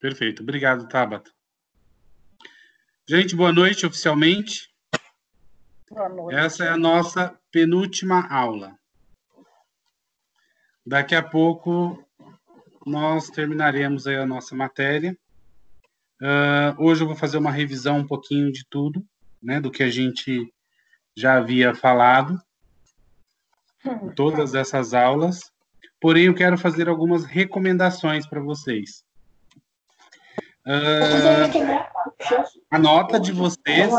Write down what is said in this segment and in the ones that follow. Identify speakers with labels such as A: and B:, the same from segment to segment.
A: Perfeito. Obrigado, Tabata. Gente, boa noite oficialmente.
B: Boa noite.
A: Essa é a nossa penúltima aula. Daqui a pouco nós terminaremos aí a nossa matéria. Hoje eu vou fazer uma revisão um pouquinho de tudo, né, do que a gente já havia falado, em todas essas aulas. Porém, eu quero fazer algumas recomendações para vocês. A nota de vocês,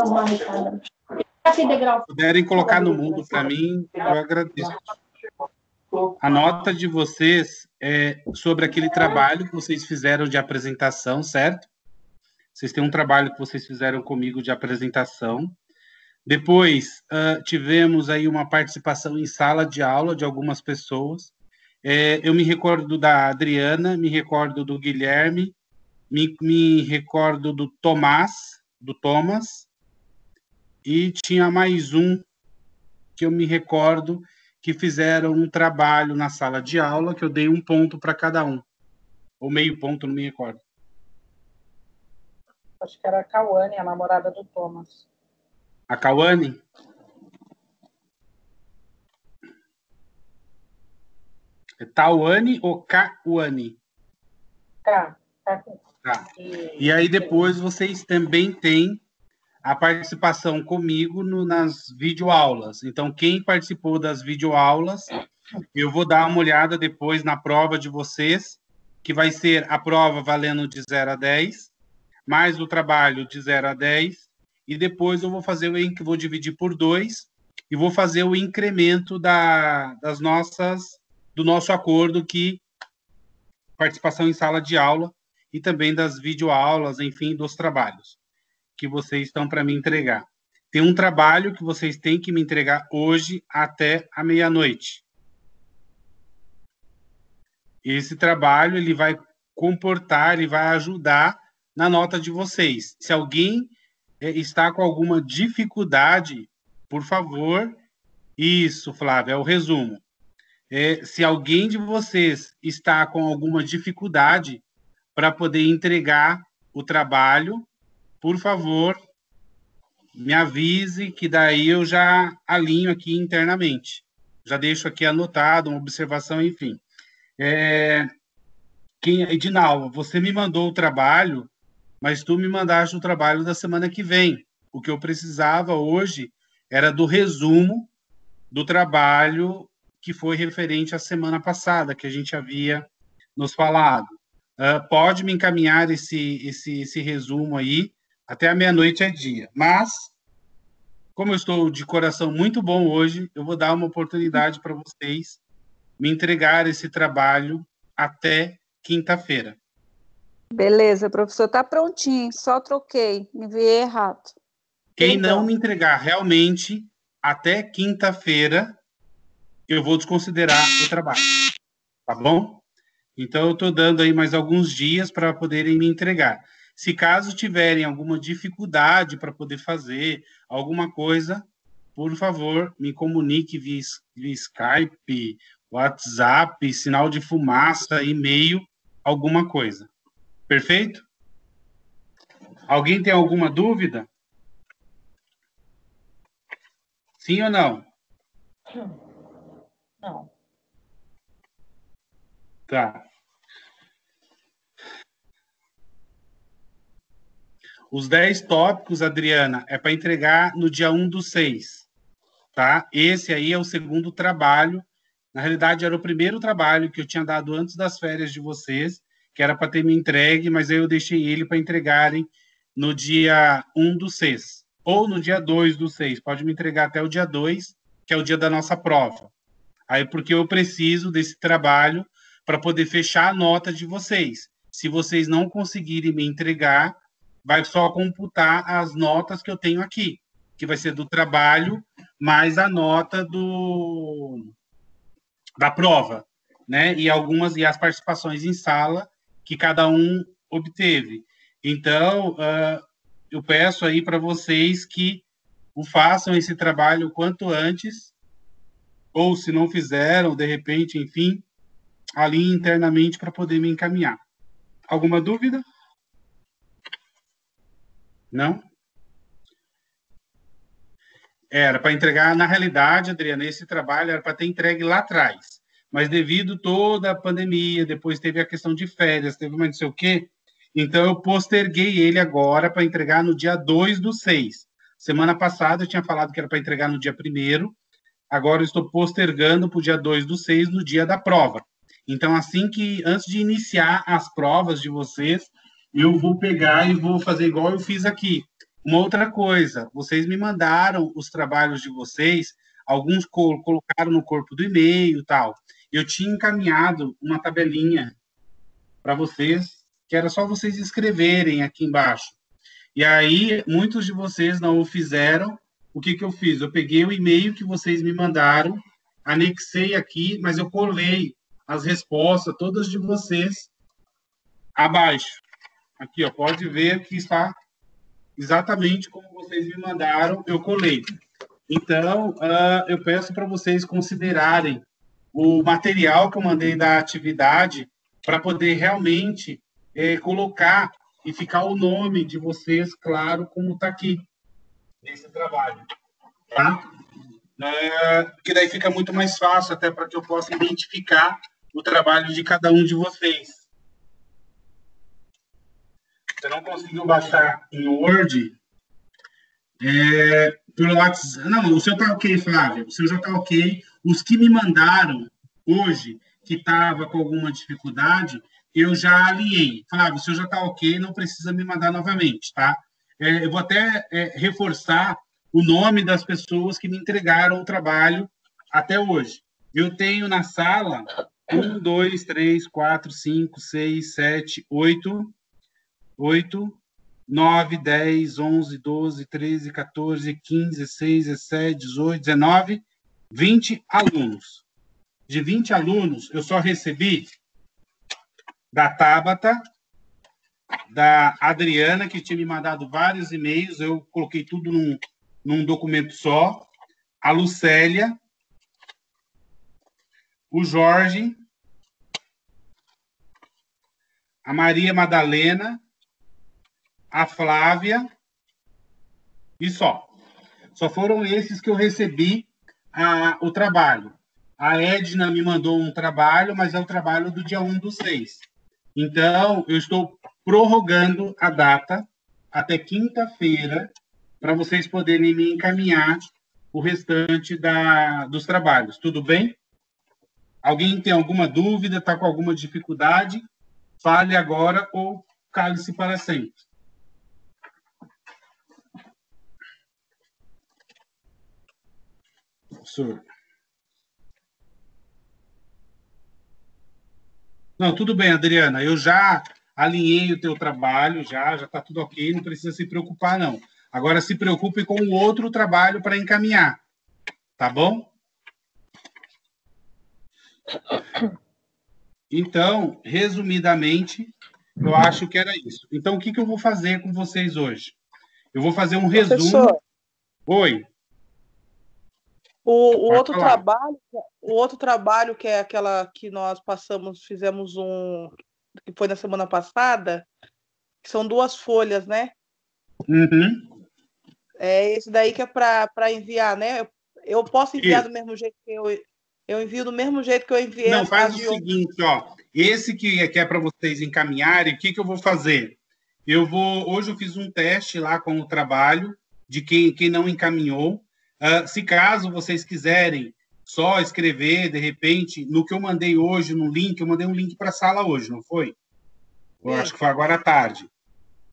A: se puderem colocar no mundo para mim, eu agradeço. A nota de vocês é sobre aquele trabalho que vocês fizeram de apresentação, certo? Vocês têm um trabalho que vocês fizeram comigo de apresentação. Depois, tivemos aí uma participação em sala de aula de algumas pessoas. Eu me recordo da Adriana, me recordo do Guilherme, me recordo do Thomas, e tinha mais um que eu me recordo que fizeram um trabalho na sala de aula, que eu dei um ponto para cada um. Ou meio ponto, não me recordo.
B: Acho que era a Cauane, a namorada do Thomas.
A: A Cauane? É Tauane ou Cauane?
B: Tá.
A: Tá. E aí depois vocês também têm a participação comigo nas videoaulas. Então, quem participou das videoaulas, eu vou dar uma olhada depois na prova de vocês, que vai ser a prova valendo de 0 a 10, mais o trabalho de 0 a 10, e depois eu vou fazer vou dividir por 2 e vou fazer o incremento do nosso acordo, que participação em sala de aula e também das videoaulas, enfim, dos trabalhos que vocês estão para me entregar. Tem um trabalho que vocês têm que me entregar hoje até a meia-noite. Esse trabalho ele vai comportar, ele vai ajudar na nota de vocês. Se alguém está com alguma dificuldade, por favor, isso, Flávia, é o resumo. Se alguém de vocês está com alguma dificuldade para poder entregar o trabalho, por favor, me avise, que daí eu já alinho aqui internamente. Já deixo aqui anotado, uma observação, enfim. Edinalva, você me mandou o trabalho, mas tu me mandaste o trabalho da semana que vem. O que eu precisava hoje era do resumo do trabalho que foi referente à semana passada, que a gente havia nos falado. Pode me encaminhar esse resumo aí, até a meia-noite é dia. Mas, como eu estou de coração muito bom hoje, eu vou dar uma oportunidade para vocês me entregar esse trabalho até quinta-feira.
C: Beleza, professor, tá prontinho, só troquei, enviei errado.
A: Quem não me entregar realmente até quinta-feira, eu vou desconsiderar o trabalho, tá bom? Então, eu estou dando aí mais alguns dias para poderem me entregar. Se caso tiverem alguma dificuldade para poder fazer alguma coisa, por favor, me comunique via Skype, WhatsApp, sinal de fumaça, e-mail, alguma coisa. Perfeito? Alguém tem alguma dúvida? Sim ou não?
B: Não.
A: Tá. Os 10 tópicos, Adriana, é para entregar no dia 1/6, tá? Esse aí é o segundo trabalho. Na realidade, era o primeiro trabalho que eu tinha dado antes das férias de vocês, que era para ter me entregue, mas aí eu deixei ele para entregarem no dia 1/6, ou no dia 2/6. Pode me entregar até o dia 2, que é o dia da nossa prova. Aí, porque eu preciso desse trabalho para poder fechar a nota de vocês. Se vocês não conseguirem me entregar, vai só computar as notas que eu tenho aqui, que vai ser do trabalho mais a nota da prova, né? E as participações em sala que cada um obteve. Então, eu peço aí para vocês que façam esse trabalho o quanto antes, ou se não fizeram, de repente, enfim, ali internamente para poder me encaminhar. Alguma dúvida? Não? Era para entregar, na realidade, Adriana, esse trabalho era para ter entregue lá atrás. Mas devido toda a pandemia, depois teve a questão de férias, teve mais não sei o quê, então eu posterguei ele agora para entregar no dia 2/6. Semana passada eu tinha falado que era para entregar no dia 1º, agora eu estou postergando para o dia 2/6, no dia da prova. Então, antes de iniciar as provas de vocês, eu vou pegar e vou fazer igual eu fiz aqui. Uma outra coisa, vocês me mandaram os trabalhos de vocês, alguns colocaram no corpo do e-mail e tal. Eu tinha encaminhado uma tabelinha para vocês, que era só vocês escreverem aqui embaixo. E aí, muitos de vocês não o fizeram. O que eu fiz? Eu peguei o e-mail que vocês me mandaram, anexei aqui, mas eu colei as respostas, todas de vocês, abaixo. Aqui, ó, pode ver que está exatamente como vocês me mandaram, eu colei. Então, eu peço para vocês considerarem o material que eu mandei da atividade para poder realmente colocar e ficar o nome de vocês claro como está aqui, nesse trabalho. Tá? Porque daí fica muito mais fácil, até para que eu possa identificar o trabalho de cada um de vocês. Você não conseguiu baixar em Word, pelo WhatsApp. Não, o seu está ok, Flávia. O seu já está ok. Os que me mandaram hoje, que estava com alguma dificuldade, eu já alinhei. Flávio, o seu já está ok, não precisa me mandar novamente, tá? Eu vou até reforçar o nome das pessoas que me entregaram o trabalho até hoje. Eu tenho na sala 1, 2, 3, 4, 5, 6, 7, 8, 9, 10, 11, 12, 13, 14, 15, 16, 17, 18, 19, 20 alunos. De 20 alunos, eu só recebi da Tabata, da Adriana, que tinha me mandado vários e-mails, eu coloquei tudo num documento só, a Lucélia, o Jorge, a Maria Madalena, a Flávia e só. Só foram esses que eu recebi o trabalho. A Edna me mandou um trabalho, mas é o trabalho do dia 1/6. Então, eu estou prorrogando a data até quinta-feira para vocês poderem me encaminhar o restante dos trabalhos. Tudo bem? Alguém tem alguma dúvida, está com alguma dificuldade? Fale agora ou cale-se para sempre. Professor. Não, tudo bem, Adriana. Eu já alinhei o teu trabalho, já está tudo ok, não precisa se preocupar, não. Agora se preocupe com o outro trabalho para encaminhar, tá bom? Então, resumidamente, eu acho que era isso. Então, o que eu vou fazer com vocês hoje? Eu vou fazer um resumo.
D: Professor,
A: Oi.
D: o outro trabalho que é aquela que nós fizemos que foi na semana passada, que são 2 folhas, né?
A: Uhum.
D: Esse daí que é para enviar, né? Eu posso enviar do mesmo jeito que eu envio do mesmo jeito que eu enviei.
A: Não, faz o seguinte, ó. Esse que é para vocês encaminharem, o que eu vou fazer? Hoje eu fiz um teste lá com o trabalho de quem não encaminhou. Se caso vocês quiserem só escrever, de repente, no que eu mandei hoje, no link, eu mandei um link para a sala hoje, não foi? Eu acho que foi agora à tarde.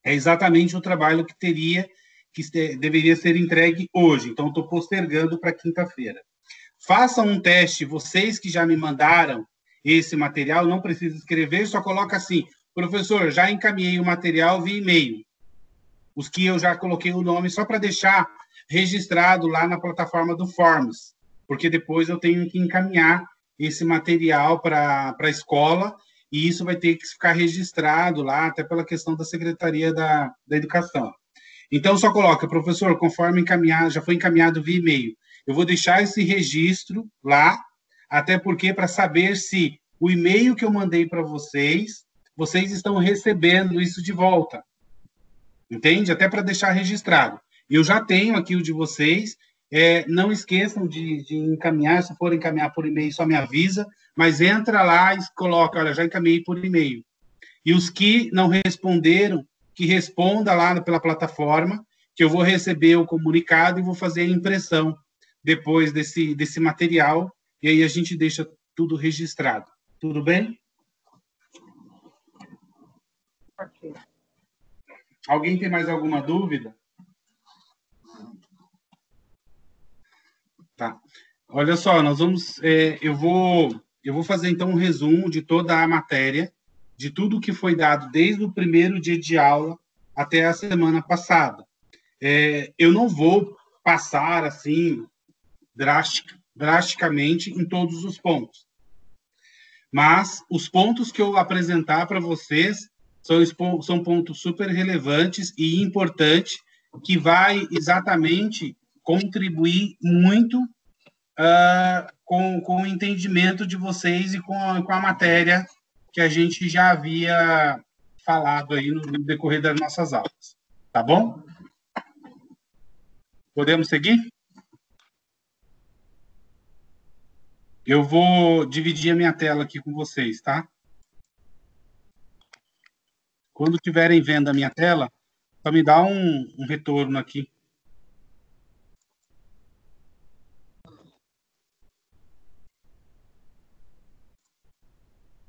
A: É exatamente o trabalho que deveria ser entregue hoje. Então, estou postergando para quinta-feira. Façam um teste, vocês que já me mandaram esse material, não precisa escrever, só coloca assim, professor, já encaminhei o material via e-mail. Os que eu já coloquei o nome, só para deixar registrado lá na plataforma do Forms, porque depois eu tenho que encaminhar esse material para a escola, e isso vai ter que ficar registrado lá, até pela questão da Secretaria da Educação. Então, só coloca, professor, conforme encaminhado, já foi encaminhado via e-mail. Eu vou deixar esse registro lá, até porque para saber se o e-mail que eu mandei para vocês estão recebendo isso de volta. Entende? Até para deixar registrado. Eu já tenho aqui o de vocês. Não esqueçam de encaminhar. Se for encaminhar por e-mail, só me avisa. Mas entra lá e coloca, olha, já encaminhei por e-mail. E os que não responderam, que responda lá pela plataforma, que eu vou receber o comunicado e vou fazer a impressão depois desse material. E aí a gente deixa tudo registrado. Tudo bem?
B: Ok.
A: Alguém tem mais alguma dúvida? Tá. Olha só, nós vamos. Eu vou fazer então um resumo de toda a matéria, de tudo que foi dado desde o primeiro dia de aula até a semana passada. Eu não vou passar assim drasticamente em todos os pontos, mas os pontos que eu apresentar para vocês são pontos super relevantes e importantes que vai exatamente contribuir muito com o entendimento de vocês e com a matéria que a gente já havia falado aí no decorrer das nossas aulas. Tá bom? Podemos seguir? Eu vou dividir a minha tela aqui com vocês, tá? Quando estiverem vendo a minha tela, só me dá um retorno aqui.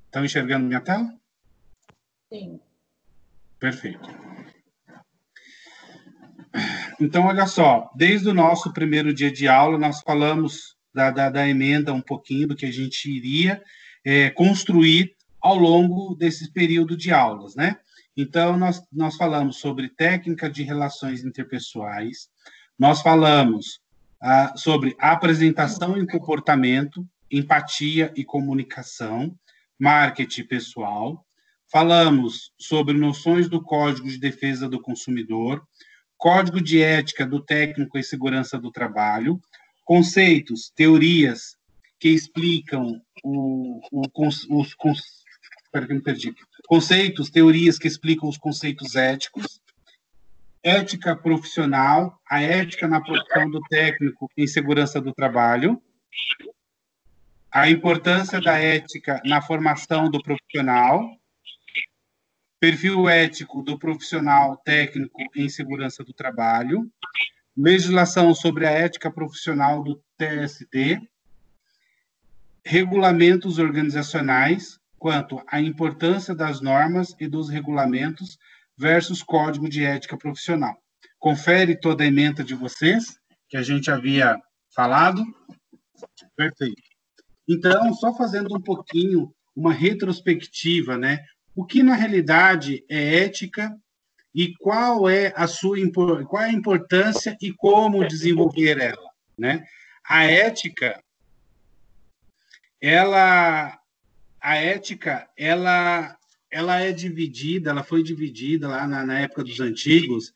A: Estão enxergando minha tela?
B: Sim.
A: Perfeito. Então, olha só, desde o nosso primeiro dia de aula, nós falamos da emenda um pouquinho do que a gente iria construir ao longo desse período de aulas, né? Então, nós falamos sobre técnica de relações interpessoais, nós falamos sobre apresentação e comportamento, empatia e comunicação, marketing pessoal, falamos sobre noções do Código de Defesa do Consumidor, Código de Ética do Técnico e Segurança do Trabalho, conceitos, teorias que explicam espera que eu me perdi. Conceitos, teorias que explicam os conceitos éticos, ética profissional, a ética na profissão do técnico em segurança do trabalho, a importância da ética na formação do profissional, perfil ético do profissional técnico em segurança do trabalho, legislação sobre a ética profissional do TST, regulamentos organizacionais quanto à importância das normas e dos regulamentos versus código de ética profissional. Confere toda a ementa de vocês, que a gente havia falado. Perfeito. Então, só fazendo um pouquinho, uma retrospectiva, né? O que, na realidade, é ética e qual é a importância e como desenvolver ela, né? A ética, ela é dividida, ela foi dividida lá na época dos antigos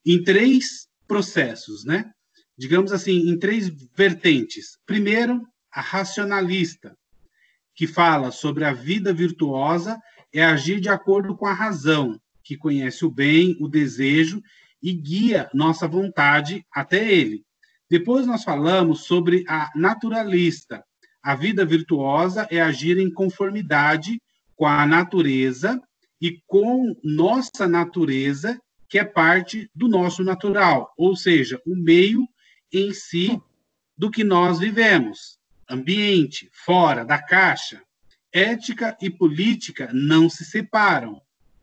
A: em 3 processos, né? Digamos assim, em 3 vertentes. Primeiro, a racionalista, que fala sobre a vida virtuosa é agir de acordo com a razão, que conhece o bem, o desejo e guia nossa vontade até ele. Depois nós falamos sobre a naturalista. A vida virtuosa é agir em conformidade com a natureza e com nossa natureza, que é parte do nosso natural, ou seja, o meio em si do que nós vivemos. Ambiente, fora da caixa. Ética e política não se separam.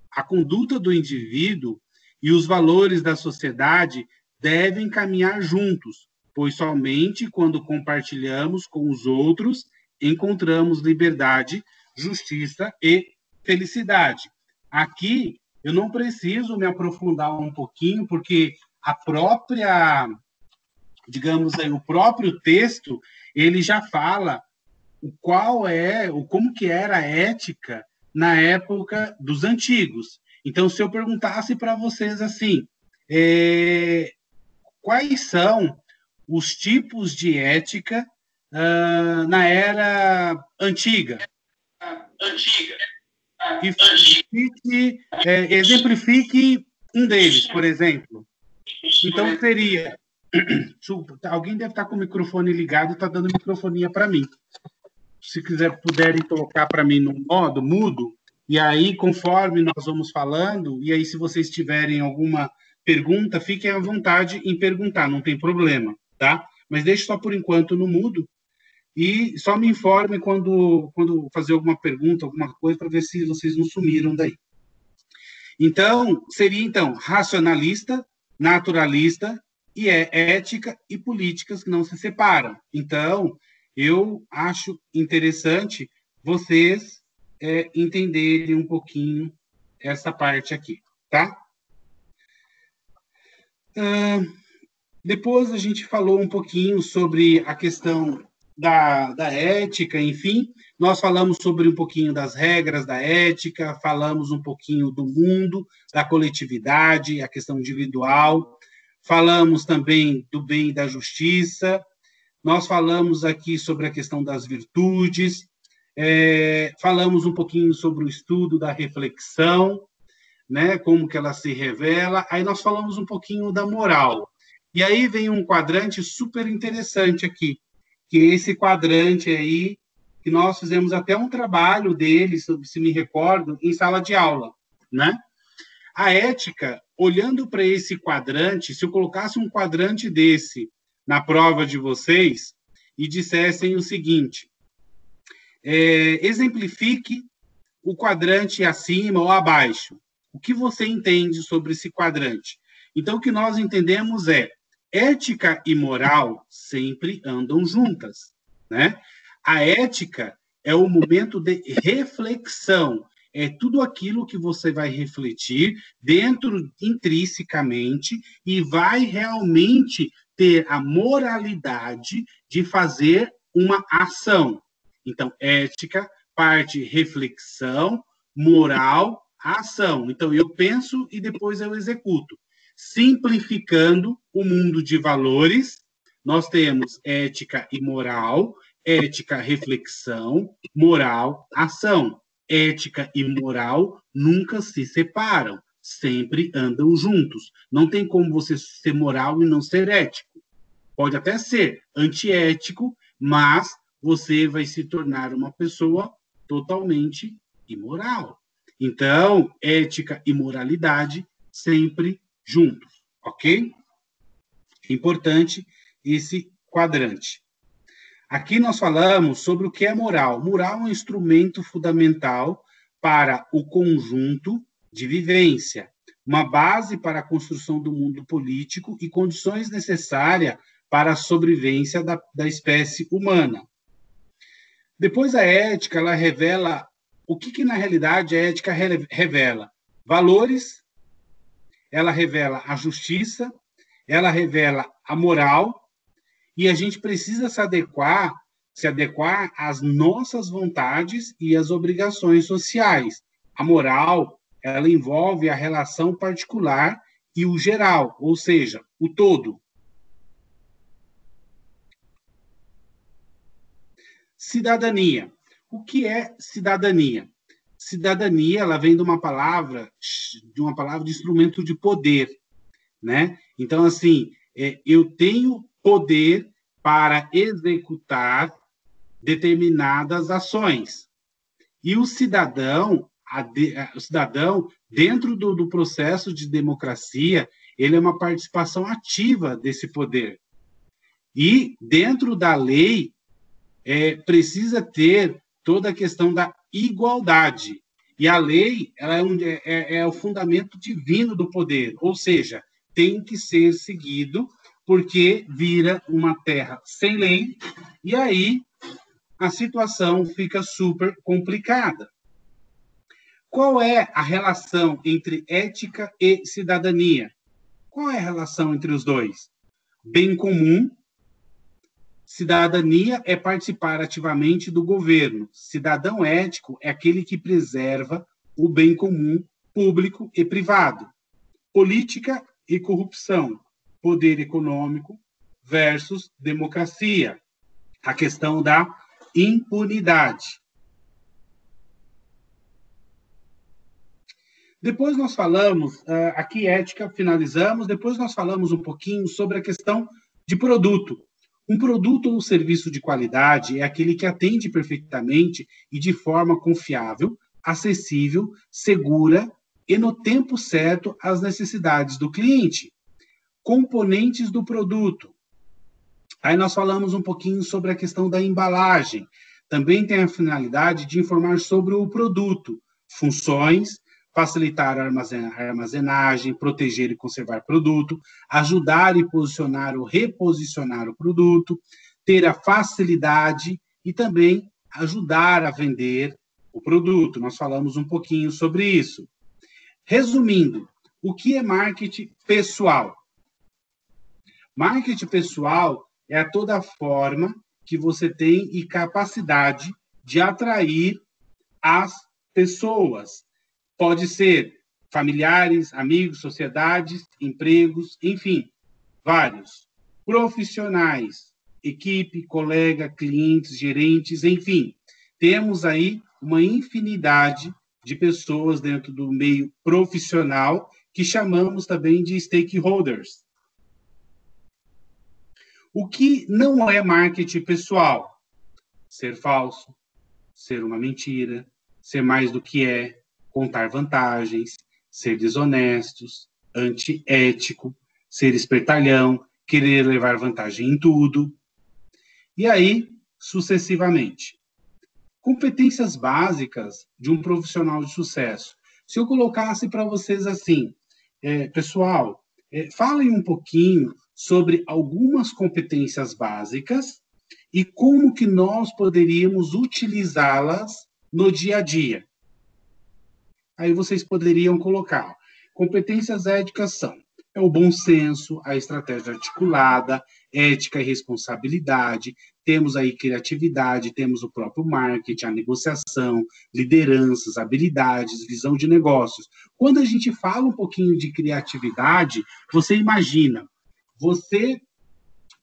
A: A conduta do indivíduo e os valores da sociedade devem caminhar juntos, pois somente quando compartilhamos com os outros encontramos liberdade, justiça e felicidade. Aqui eu não preciso me aprofundar um pouquinho, porque a própria, digamos aí, o próprio texto, ele já fala como que era a ética na época dos antigos. Então, se eu perguntasse para vocês assim, quais são os tipos de ética na era antiga? Exemplifique Um deles, por exemplo. Então, seria... Alguém deve estar com o microfone ligado e está dando microfonia para mim. Se puderem colocar para mim no modo mudo, e aí, conforme nós vamos falando, e aí, se vocês tiverem alguma pergunta, fiquem à vontade em perguntar, não tem problema, tá? Mas deixe só por enquanto no mudo, e só me informe quando fazer alguma pergunta, alguma coisa, para ver se vocês não sumiram daí. Então, seria, racionalista, naturalista, e ética e políticas que não se separam. Então, eu acho interessante vocês entenderem um pouquinho essa parte aqui, tá? Depois a gente falou um pouquinho sobre a questão da ética, enfim, nós falamos sobre um pouquinho das regras da ética, falamos um pouquinho do mundo, da coletividade, a questão individual, falamos também do bem e da justiça, nós falamos aqui sobre a questão das virtudes, falamos um pouquinho sobre o estudo da reflexão, né, como que ela se revela, aí nós falamos um pouquinho da moral. E aí vem um quadrante super interessante aqui, que é esse quadrante aí, que nós fizemos até um trabalho dele, se me recordo, em sala de aula, né? A ética, olhando para esse quadrante, se eu colocasse um quadrante desse na prova de vocês e dissessem o seguinte, exemplifique o quadrante acima ou abaixo. O que você entende sobre esse quadrante? Então, o que nós entendemos é ética e moral sempre andam juntas, né? A ética é o momento de reflexão, é tudo aquilo que você vai refletir dentro, intrinsecamente, e vai realmente ter a moralidade de fazer uma ação. Então, ética, parte reflexão, moral, ação. Então, eu penso e depois eu executo. Simplificando o mundo de valores, nós temos ética e moral, ética, reflexão, moral, ação. Ética e moral nunca se separam, sempre andam juntos. Não tem como você ser moral e não ser ético. Pode até ser antiético, mas você vai se tornar uma pessoa totalmente imoral. Então, ética e moralidade sempre juntos, ok? Importante esse quadrante. Aqui nós falamos sobre o que é moral. Moral é um instrumento fundamental para o conjunto de vivência, uma base para a construção do mundo político e condições necessárias para a sobrevivência da espécie humana. Depois a ética, ela revela o que na realidade a ética revela? Valores, ela revela a justiça, ela revela a moral, e a gente precisa se adequar às nossas vontades e às obrigações sociais. A moral, ela envolve a relação particular e o geral, ou seja, o todo. Cidadania. O que é cidadania? Cidadania, ela vem de uma palavra de instrumento de poder, né? Então, assim, eu tenho poder para executar determinadas ações. E o cidadão, dentro do processo de democracia, ele é uma participação ativa desse poder. E, dentro da lei, precisa ter toda a questão da igualdade. E a lei ela é o fundamento divino do poder, ou seja, tem que ser seguido, porque vira uma terra sem lei, e aí a situação fica super complicada. Qual é a relação entre ética e cidadania? Qual é a relação entre os dois? Bem comum. Cidadania é participar ativamente do governo. Cidadão ético é aquele que preserva o bem comum público e privado. Política e corrupção. Poder econômico versus democracia. A questão da impunidade. Depois nós falamos, aqui ética, finalizamos, depois nós falamos um pouquinho sobre a questão de produto. Um produto ou serviço de qualidade é aquele que atende perfeitamente e de forma confiável, acessível, segura e no tempo certo às necessidades do cliente. Componentes do produto. Aí nós falamos um pouquinho sobre a questão da embalagem. Também tem a finalidade de informar sobre o produto, funções, facilitar a armazenagem, proteger e conservar produto, ajudar e posicionar ou reposicionar o produto, ter a facilidade e também ajudar a vender o produto. Nós falamos um pouquinho sobre isso. Resumindo, o que é marketing pessoal? Marketing pessoal é a toda forma que você tem e capacidade de atrair as pessoas. Pode ser familiares, amigos, sociedades, empregos, enfim, vários. Profissionais, equipe, colega, clientes, gerentes, enfim. Temos aí uma infinidade de pessoas dentro do meio profissional que chamamos também de stakeholders. O que não é marketing pessoal? Ser falso, ser uma mentira, ser mais do que é, contar vantagens, ser desonestos, antiético, ser espertalhão, querer levar vantagem em tudo. E aí, sucessivamente. Competências básicas de um profissional de sucesso. Se eu colocasse para vocês assim, pessoal, falem um pouquinho sobre algumas competências básicas e como que nós poderíamos utilizá-las no dia a dia. Aí vocês poderiam colocar. Competências éticas são o bom senso, a estratégia articulada, ética e responsabilidade, temos aí criatividade, temos o próprio marketing, a negociação, lideranças, habilidades, visão de negócios. Quando a gente fala um pouquinho de criatividade, você imagina, você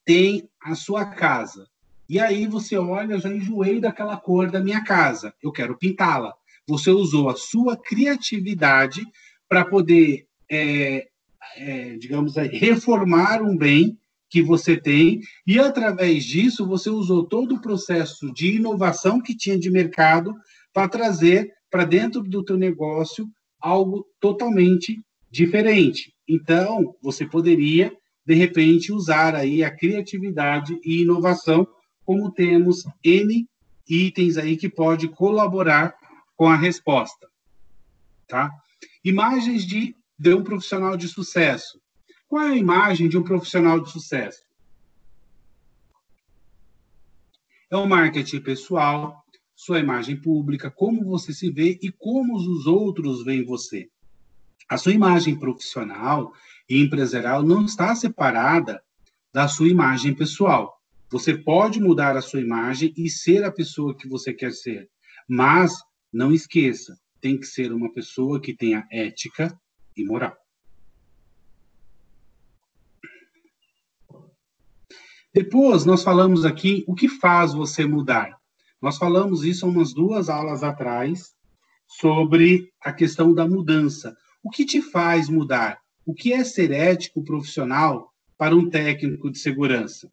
A: tem a sua casa, e aí você olha, já enjoei daquela cor da minha casa, eu quero pintá-la. Você usou a sua criatividade para poder, digamos aí, reformar um bem que você tem, e através disso você usou todo o processo de inovação que tinha de mercado para trazer para dentro do teu negócio algo totalmente diferente. Então, você poderia, de repente, usar aí a criatividade e inovação, como temos N itens aí que pode colaborar com a resposta, tá? Imagens de um profissional de sucesso. Qual é a imagem de um profissional de sucesso? É o marketing pessoal, sua imagem pública, como você se vê e como os outros veem você. A sua imagem profissional e empresarial não está separada da sua imagem pessoal. Você pode mudar a sua imagem e ser a pessoa que você quer ser, mas não esqueça, tem que ser uma pessoa que tenha ética e moral. Depois, nós falamos aqui o que faz você mudar. Nós falamos isso umas 2 aulas atrás, sobre a questão da mudança. O que te faz mudar? O que é ser ético profissional para um técnico de segurança?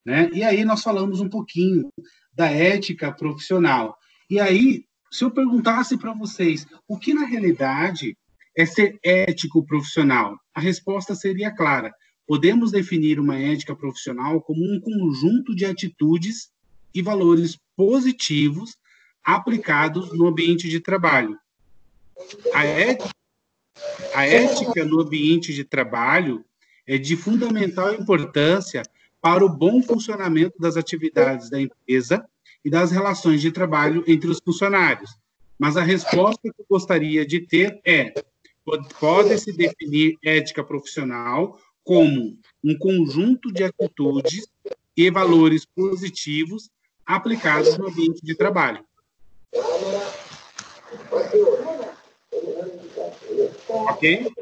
A: Né? E aí nós falamos um pouquinho da ética profissional. E aí, se eu perguntasse para vocês, o que na realidade é ser ético profissional? A resposta seria clara. Podemos definir uma ética profissional como um conjunto de atitudes e valores positivos aplicados no ambiente de trabalho. A ética no ambiente de trabalho é de fundamental importância para o bom funcionamento das atividades da empresa e das relações de trabalho entre os funcionários. Mas a resposta que eu gostaria de ter é: pode-se definir ética profissional como um conjunto de atitudes e valores positivos aplicados no ambiente de trabalho. Ok?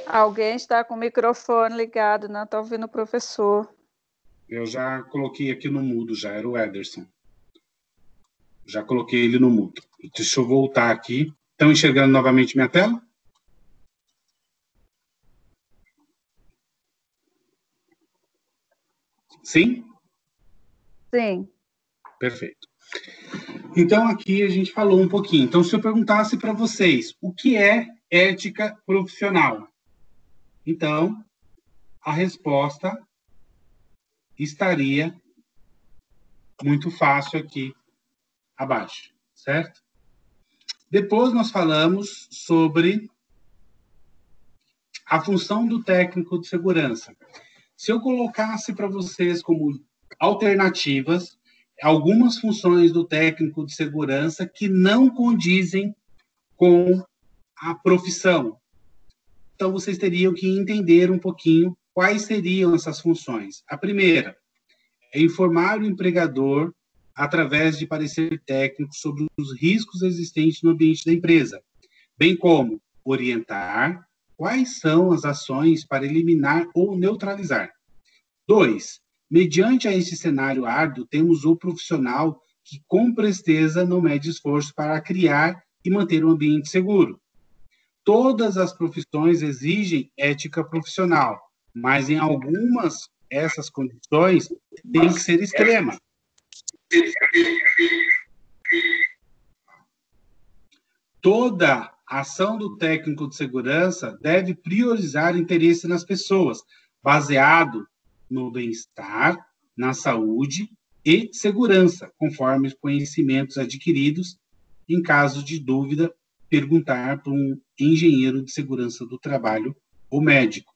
C: Alguém está com o microfone ligado, não está ouvindo o professor.
A: Eu já coloquei aqui no mudo, já era o Ederson. Já coloquei ele no mudo. Deixa eu voltar aqui. Estão enxergando novamente minha tela? Sim?
C: Sim.
A: Perfeito. Então, aqui a gente falou um pouquinho. Então, se eu perguntasse para vocês, o que é ética profissional? Então, a resposta estaria muito fácil aqui abaixo, certo? Depois nós falamos sobre a função do técnico de segurança. Se eu colocasse para vocês como alternativas algumas funções do técnico de segurança que não condizem com a profissão, então vocês teriam que entender um pouquinho quais seriam essas funções. A primeira é informar o empregador através de parecer técnico sobre os riscos existentes no ambiente da empresa, bem como orientar quais são as ações para eliminar ou neutralizar. 2. Mediante a esse cenário árduo, temos o profissional que com presteza não mede esforço para criar e manter um ambiente seguro. Todas as profissões exigem ética profissional, mas em algumas essas condições tem que ser extrema. Toda ação do técnico de segurança deve priorizar interesse nas pessoas, baseado no bem-estar, na saúde e segurança, conforme os conhecimentos adquiridos. Em caso de dúvida, perguntar para um engenheiro de segurança do trabalho ou médico.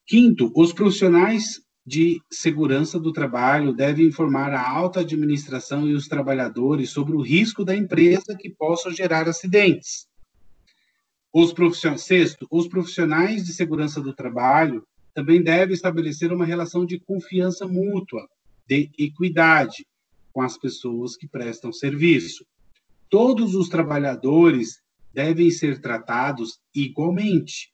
A: Quinto, os profissionais de segurança do trabalho devem informar a alta administração e os trabalhadores sobre o risco da empresa que possa gerar acidentes. Sexto, os profissionais de segurança do trabalho também devem estabelecer uma relação de confiança mútua, de equidade com as pessoas que prestam serviço. Todos os trabalhadores devem ser tratados igualmente,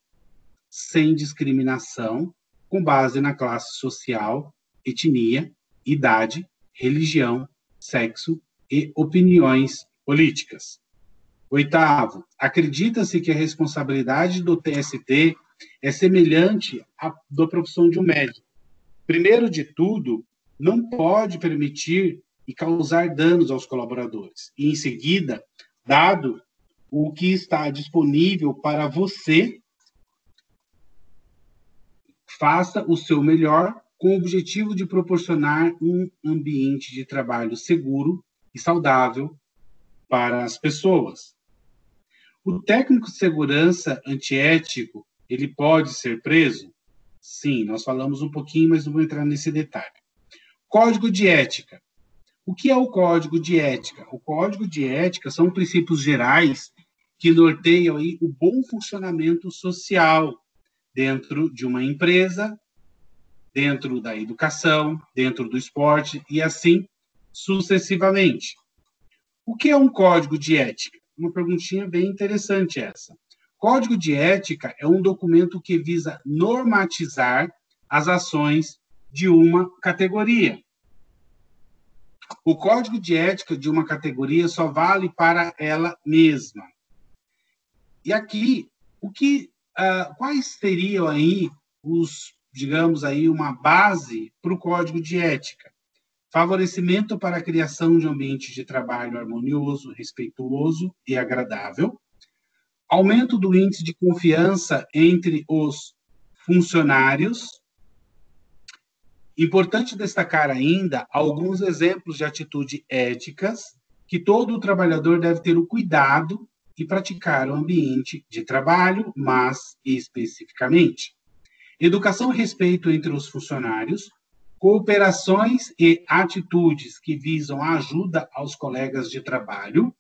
A: sem discriminação, com base na classe social, etnia, idade, religião, sexo e opiniões políticas. Oitavo, acredita-se que a responsabilidade do TST é semelhante à da profissão de um médico. Primeiro de tudo, não pode permitir e causar danos aos colaboradores. E, em seguida, dado o que está disponível para você, faça o seu melhor com o objetivo de proporcionar um ambiente de trabalho seguro e saudável para as pessoas. O técnico de segurança antiético, ele pode ser preso? Sim, nós falamos um pouquinho, mas não vou entrar nesse detalhe. Código de ética. O que é o código de ética? O código de ética são princípios gerais que norteiam aí o bom funcionamento social dentro de uma empresa, dentro da educação, dentro do esporte e assim sucessivamente. O que é um código de ética? Uma perguntinha bem interessante essa. Código de ética é um documento que visa normatizar as ações de uma categoria. O código de ética de uma categoria só vale para ela mesma. E aqui, quais seriam aí digamos aí, uma base para o código de ética? Favorecimento para a criação de um ambiente de trabalho harmonioso, respeituoso e agradável. Aumento do índice de confiança entre os funcionários. Importante destacar ainda alguns exemplos de atitude éticas que todo trabalhador deve ter o cuidado e praticar o ambiente de trabalho, mas especificamente. Educação e respeito entre os funcionários, cooperações e atitudes que visam a ajuda aos colegas de trabalho,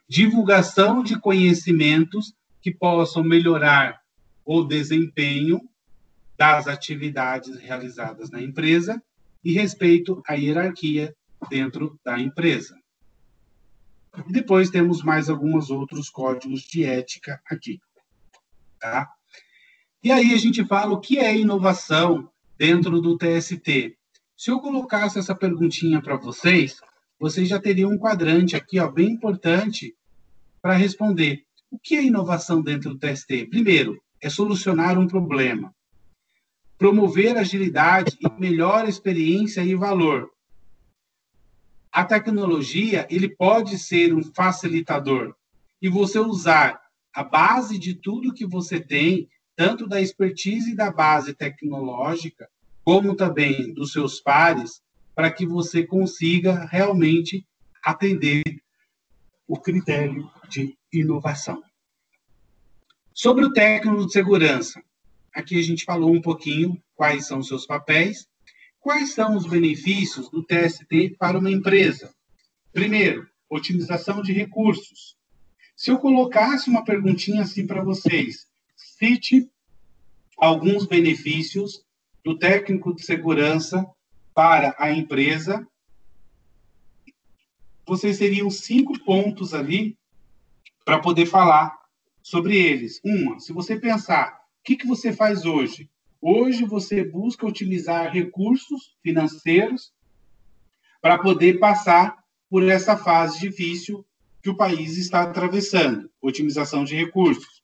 A: divulgação de conhecimentos que possam melhorar o desempenho das atividades realizadas na empresa e respeito à hierarquia dentro da empresa. E depois temos mais alguns outros códigos de ética aqui, tá? E aí a gente fala o que é inovação dentro do TST. Se eu colocasse essa perguntinha para vocês, vocês já teriam um quadrante aqui, ó, bem importante para responder. O que é inovação dentro do TST? Primeiro, é solucionar um problema. Promover agilidade e melhor experiência e valor. A tecnologia, ele pode ser um facilitador. E você usar a base de tudo que você tem, tanto da expertise da base tecnológica, como também dos seus pares, para que você consiga realmente atender o critério de inovação. Sobre o técnico de segurança, aqui a gente falou um pouquinho quais são os seus papéis, quais são os benefícios do TST para uma empresa. Primeiro, otimização de recursos. Se eu colocasse uma perguntinha assim para vocês, cite alguns benefícios do técnico de segurança para a empresa, vocês teriam 5 pontos ali para poder falar sobre eles. Uma, se você pensar, o que você faz hoje? Hoje você busca otimizar recursos financeiros para poder passar por essa fase difícil que o país está atravessando, otimização de recursos.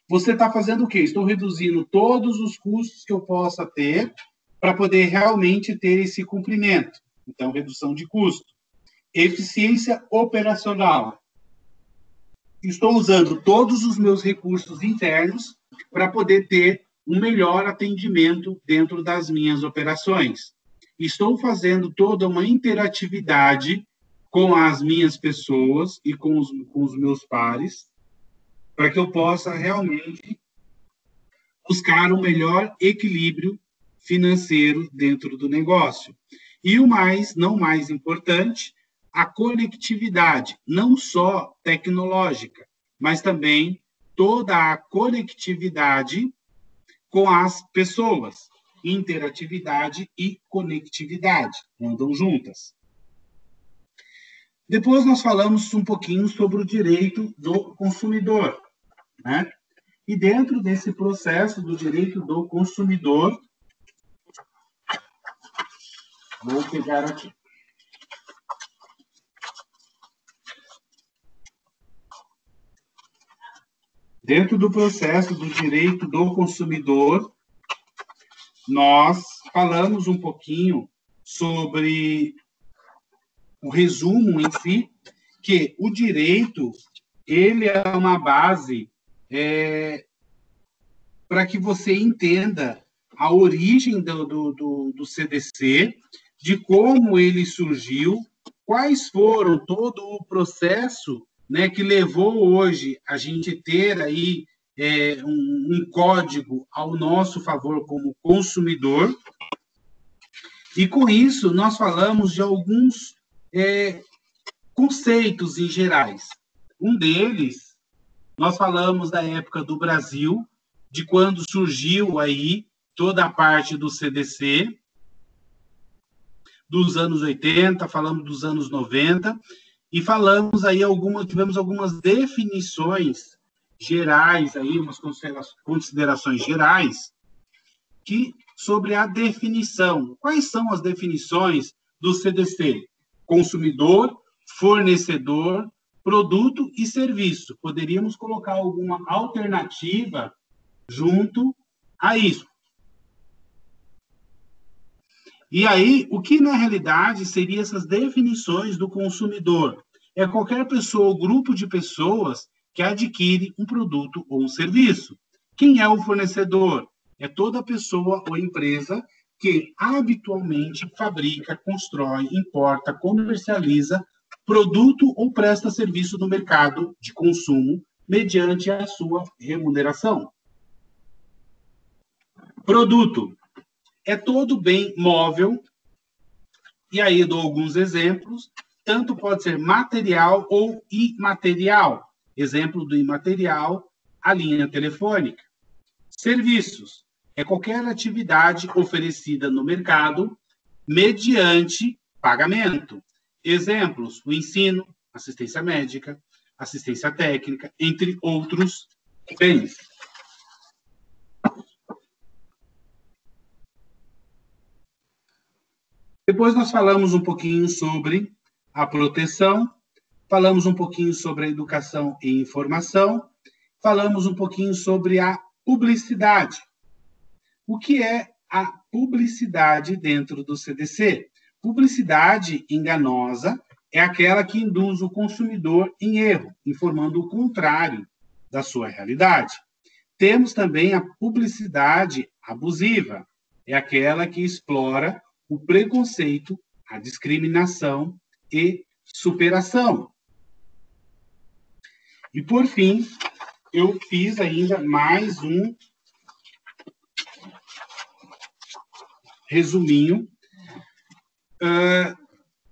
A: Você está fazendo o quê? Estou reduzindo todos os custos que eu possa ter para poder realmente ter esse cumprimento. Então, redução de custo. Eficiência operacional. Estou usando todos os meus recursos internos para poder ter um melhor atendimento dentro das minhas operações. Estou fazendo toda uma interatividade com as minhas pessoas e com os meus pares, para que eu possa realmente buscar um melhor equilíbrio financeiro dentro do negócio. E o mais, não mais importante, a conectividade, não só tecnológica, mas também toda a conectividade com as pessoas. Interatividade e conectividade andam juntas. Depois nós falamos um pouquinho sobre o direito do consumidor, né? E dentro desse processo do direito do consumidor, vou pegar aqui. Dentro do processo do direito do consumidor, nós falamos um pouquinho sobre o resumo em si, que o direito, ele é uma base para que você entenda a origem do CDC, de como ele surgiu, quais foram todo o processo, né, que levou hoje a gente ter aí um código ao nosso favor como consumidor. E com isso nós falamos de alguns conceitos em gerais. Um deles, nós falamos da época do Brasil, de quando surgiu aí toda a parte do CDC, dos anos 80, falamos dos anos 90, e falamos aí tivemos algumas definições gerais, aí, umas considerações gerais, sobre a definição. Quais são as definições do CDC? Consumidor, fornecedor, produto e serviço. Poderíamos colocar alguma alternativa junto a isso. E aí, o que na realidade seriam essas definições do consumidor? É qualquer pessoa ou grupo de pessoas que adquire um produto ou um serviço. Quem é o fornecedor? É toda pessoa ou empresa que habitualmente fabrica, constrói, importa, comercializa produto ou presta serviço no mercado de consumo mediante a sua remuneração. Produto é todo bem móvel, e aí eu dou alguns exemplos, tanto pode ser material ou imaterial. Exemplo do imaterial, a linha telefônica. Serviços é qualquer atividade oferecida no mercado mediante pagamento. Exemplos, o ensino, assistência médica, assistência técnica, entre outros bens. Depois nós falamos um pouquinho sobre a proteção, falamos um pouquinho sobre a educação e informação, falamos um pouquinho sobre a publicidade. O que é a publicidade dentro do CDC? Publicidade enganosa é aquela que induz o consumidor em erro, informando o contrário da sua realidade. Temos também a publicidade abusiva, é aquela que explora o preconceito, a discriminação e superação. E, por fim, eu fiz ainda mais um resuminho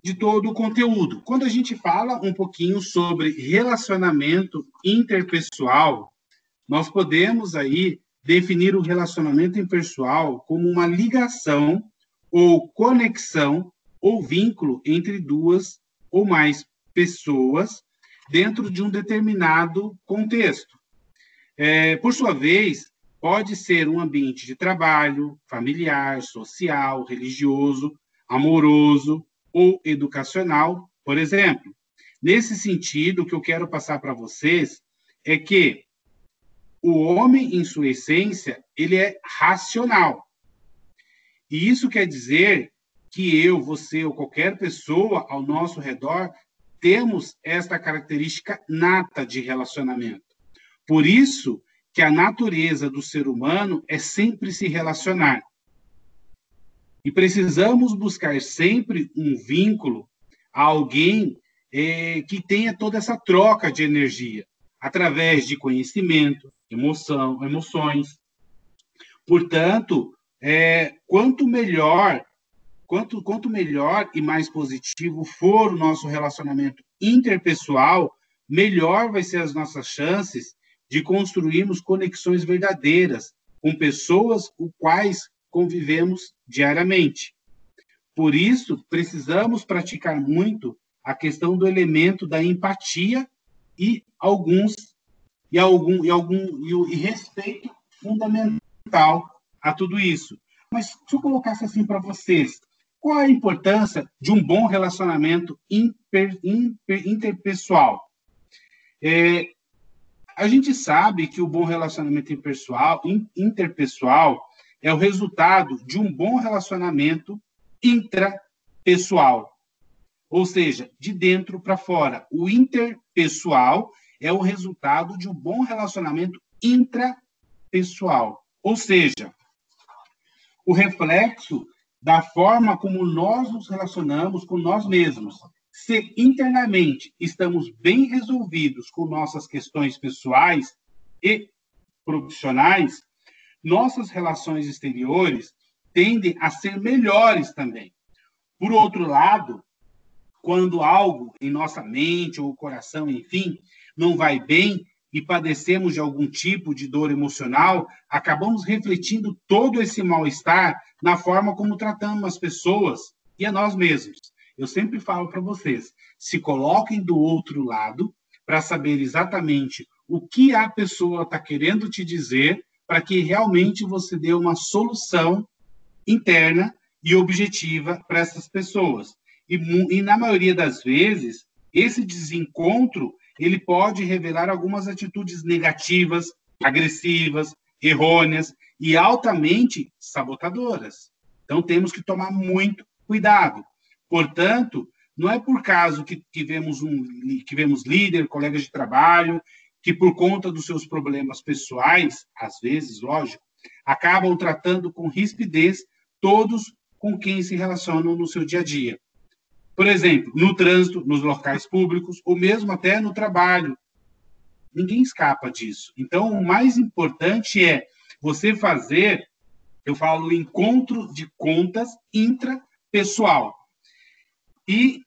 A: de todo o conteúdo. Quando a gente fala um pouquinho sobre relacionamento interpessoal, nós podemos aí definir o relacionamento interpessoal como uma ligação ou conexão ou vínculo entre duas ou mais pessoas dentro de um determinado contexto. Por sua vez, pode ser um ambiente de trabalho, familiar, social, religioso, amoroso ou educacional, por exemplo. Nesse sentido, o que eu quero passar para vocês é que o homem, em sua essência, ele é racional. E isso quer dizer que eu, você ou qualquer pessoa ao nosso redor temos esta característica nata de relacionamento. Por isso que a natureza do ser humano é sempre se relacionar. E precisamos buscar sempre um vínculo a alguém que tenha toda essa troca de energia, através de conhecimento, emoções. Portanto, quanto melhor e mais positivo for o nosso relacionamento interpessoal, melhor vai ser as nossas chances de construirmos conexões verdadeiras com pessoas com quais convivemos diariamente. Por isso, precisamos praticar muito a questão do elemento da empatia e respeito fundamental a tudo isso. Mas se eu colocasse assim para vocês, qual a importância de um bom relacionamento interpessoal? A gente sabe que o bom relacionamento interpessoal é o resultado de um bom relacionamento intrapessoal, ou seja, de dentro para fora. O interpessoal é o resultado de um bom relacionamento intrapessoal, ou seja, o reflexo da forma como nós nos relacionamos com nós mesmos. Se internamente estamos bem resolvidos com nossas questões pessoais e profissionais, nossas relações exteriores tendem a ser melhores também. Por outro lado, quando algo em nossa mente ou coração, enfim, não vai bem e padecemos de algum tipo de dor emocional, acabamos refletindo todo esse mal-estar na forma como tratamos as pessoas e a nós mesmos. Eu sempre falo para vocês, se coloquem do outro lado para saber exatamente o que a pessoa está querendo te dizer para que realmente você dê uma solução interna e objetiva para essas pessoas. E na maioria das vezes, esse desencontro ele pode revelar algumas atitudes negativas, agressivas, errôneas e altamente sabotadoras. Então, temos que tomar muito cuidado. Portanto, não é por causa que vemos líder, colegas de trabalho, que por conta dos seus problemas pessoais, às vezes, lógico, acabam tratando com rispidez todos com quem se relacionam no seu dia a dia. Por exemplo, no trânsito, nos locais públicos, ou mesmo até no trabalho. Ninguém escapa disso. Então, o mais importante é você fazer, eu falo, encontro de contas intrapessoal. E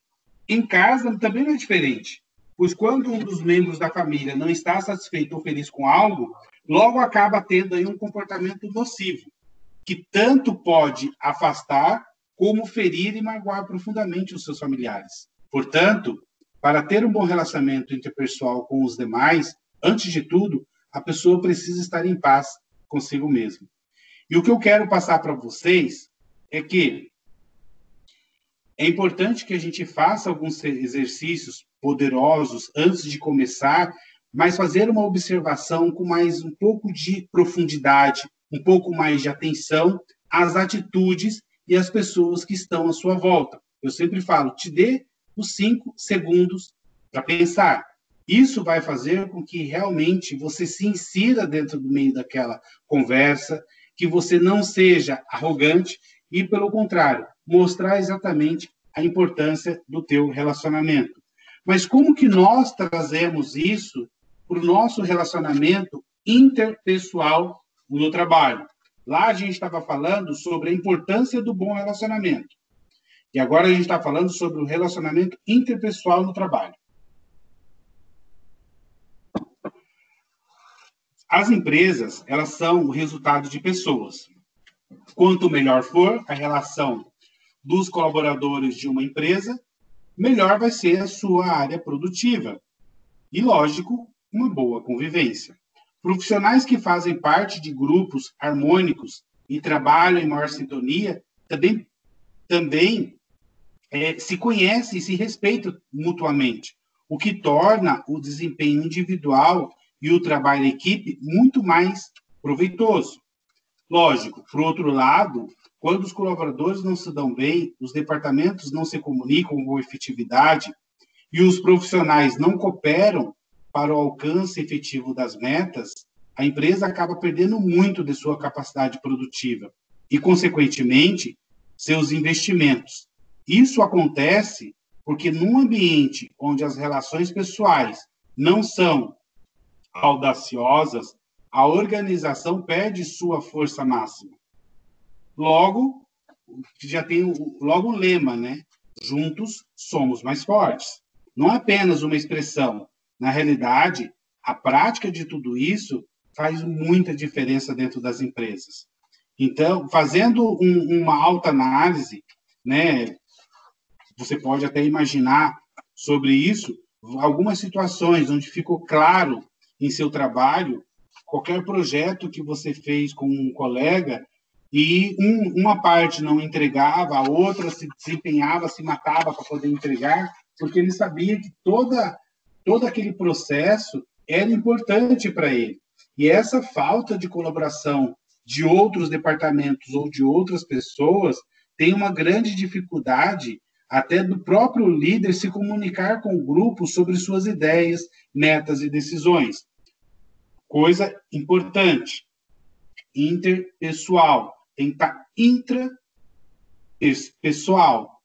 A: em casa também não é diferente. Pois quando um dos membros da família não está satisfeito ou feliz com algo, logo acaba tendo aí um comportamento nocivo, que tanto pode afastar como ferir e magoar profundamente os seus familiares. Portanto, para ter um bom relacionamento interpessoal com os demais, antes de tudo, a pessoa precisa estar em paz consigo mesma. E o que eu quero passar para vocês é que é importante que a gente faça alguns exercícios poderosos antes de começar, mas fazer uma observação com mais um pouco de profundidade, um pouco mais de atenção às atitudes e às pessoas que estão à sua volta. Eu sempre falo, te dê os 5 segundos para pensar. Isso vai fazer com que realmente você se insira dentro do meio daquela conversa, que você não seja arrogante e, pelo contrário, mostrar exatamente a importância do teu relacionamento. Mas como que nós trazemos isso para o nosso relacionamento interpessoal no trabalho? Lá a gente estava falando sobre a importância do bom relacionamento. E agora a gente está falando sobre o relacionamento interpessoal no trabalho. As empresas, elas são o resultado de pessoas. Quanto melhor for a relação dos colaboradores de uma empresa, melhor vai ser a sua área produtiva. E, lógico, uma boa convivência. Profissionais que fazem parte de grupos harmônicos e trabalham em maior sintonia também se conhecem e se respeitam mutuamente, o que torna o desempenho individual e o trabalho em equipe muito mais proveitoso. Lógico, por outro lado, quando os colaboradores não se dão bem, os departamentos não se comunicam com efetividade e os profissionais não cooperam para o alcance efetivo das metas, a empresa acaba perdendo muito de sua capacidade produtiva e, consequentemente, seus investimentos. Isso acontece porque num ambiente onde as relações pessoais não são audaciosas, a organização perde sua força máxima. Logo, já tem logo um lema, né? Juntos somos mais fortes. Não é apenas uma expressão. Na realidade, a prática de tudo isso faz muita diferença dentro das empresas. Então, fazendo uma autoanálise, né? Você pode até imaginar sobre isso algumas situações onde ficou claro em seu trabalho, qualquer projeto que você fez com um colega e uma parte não entregava, a outra se desempenhava, se matava para poder entregar, porque ele sabia que todo aquele processo era importante para ele. E essa falta de colaboração de outros departamentos ou de outras pessoas tem uma grande dificuldade até do próprio líder se comunicar com o grupo sobre suas ideias, metas e decisões. Coisa importante, interpessoal, tem que estar intrapessoal.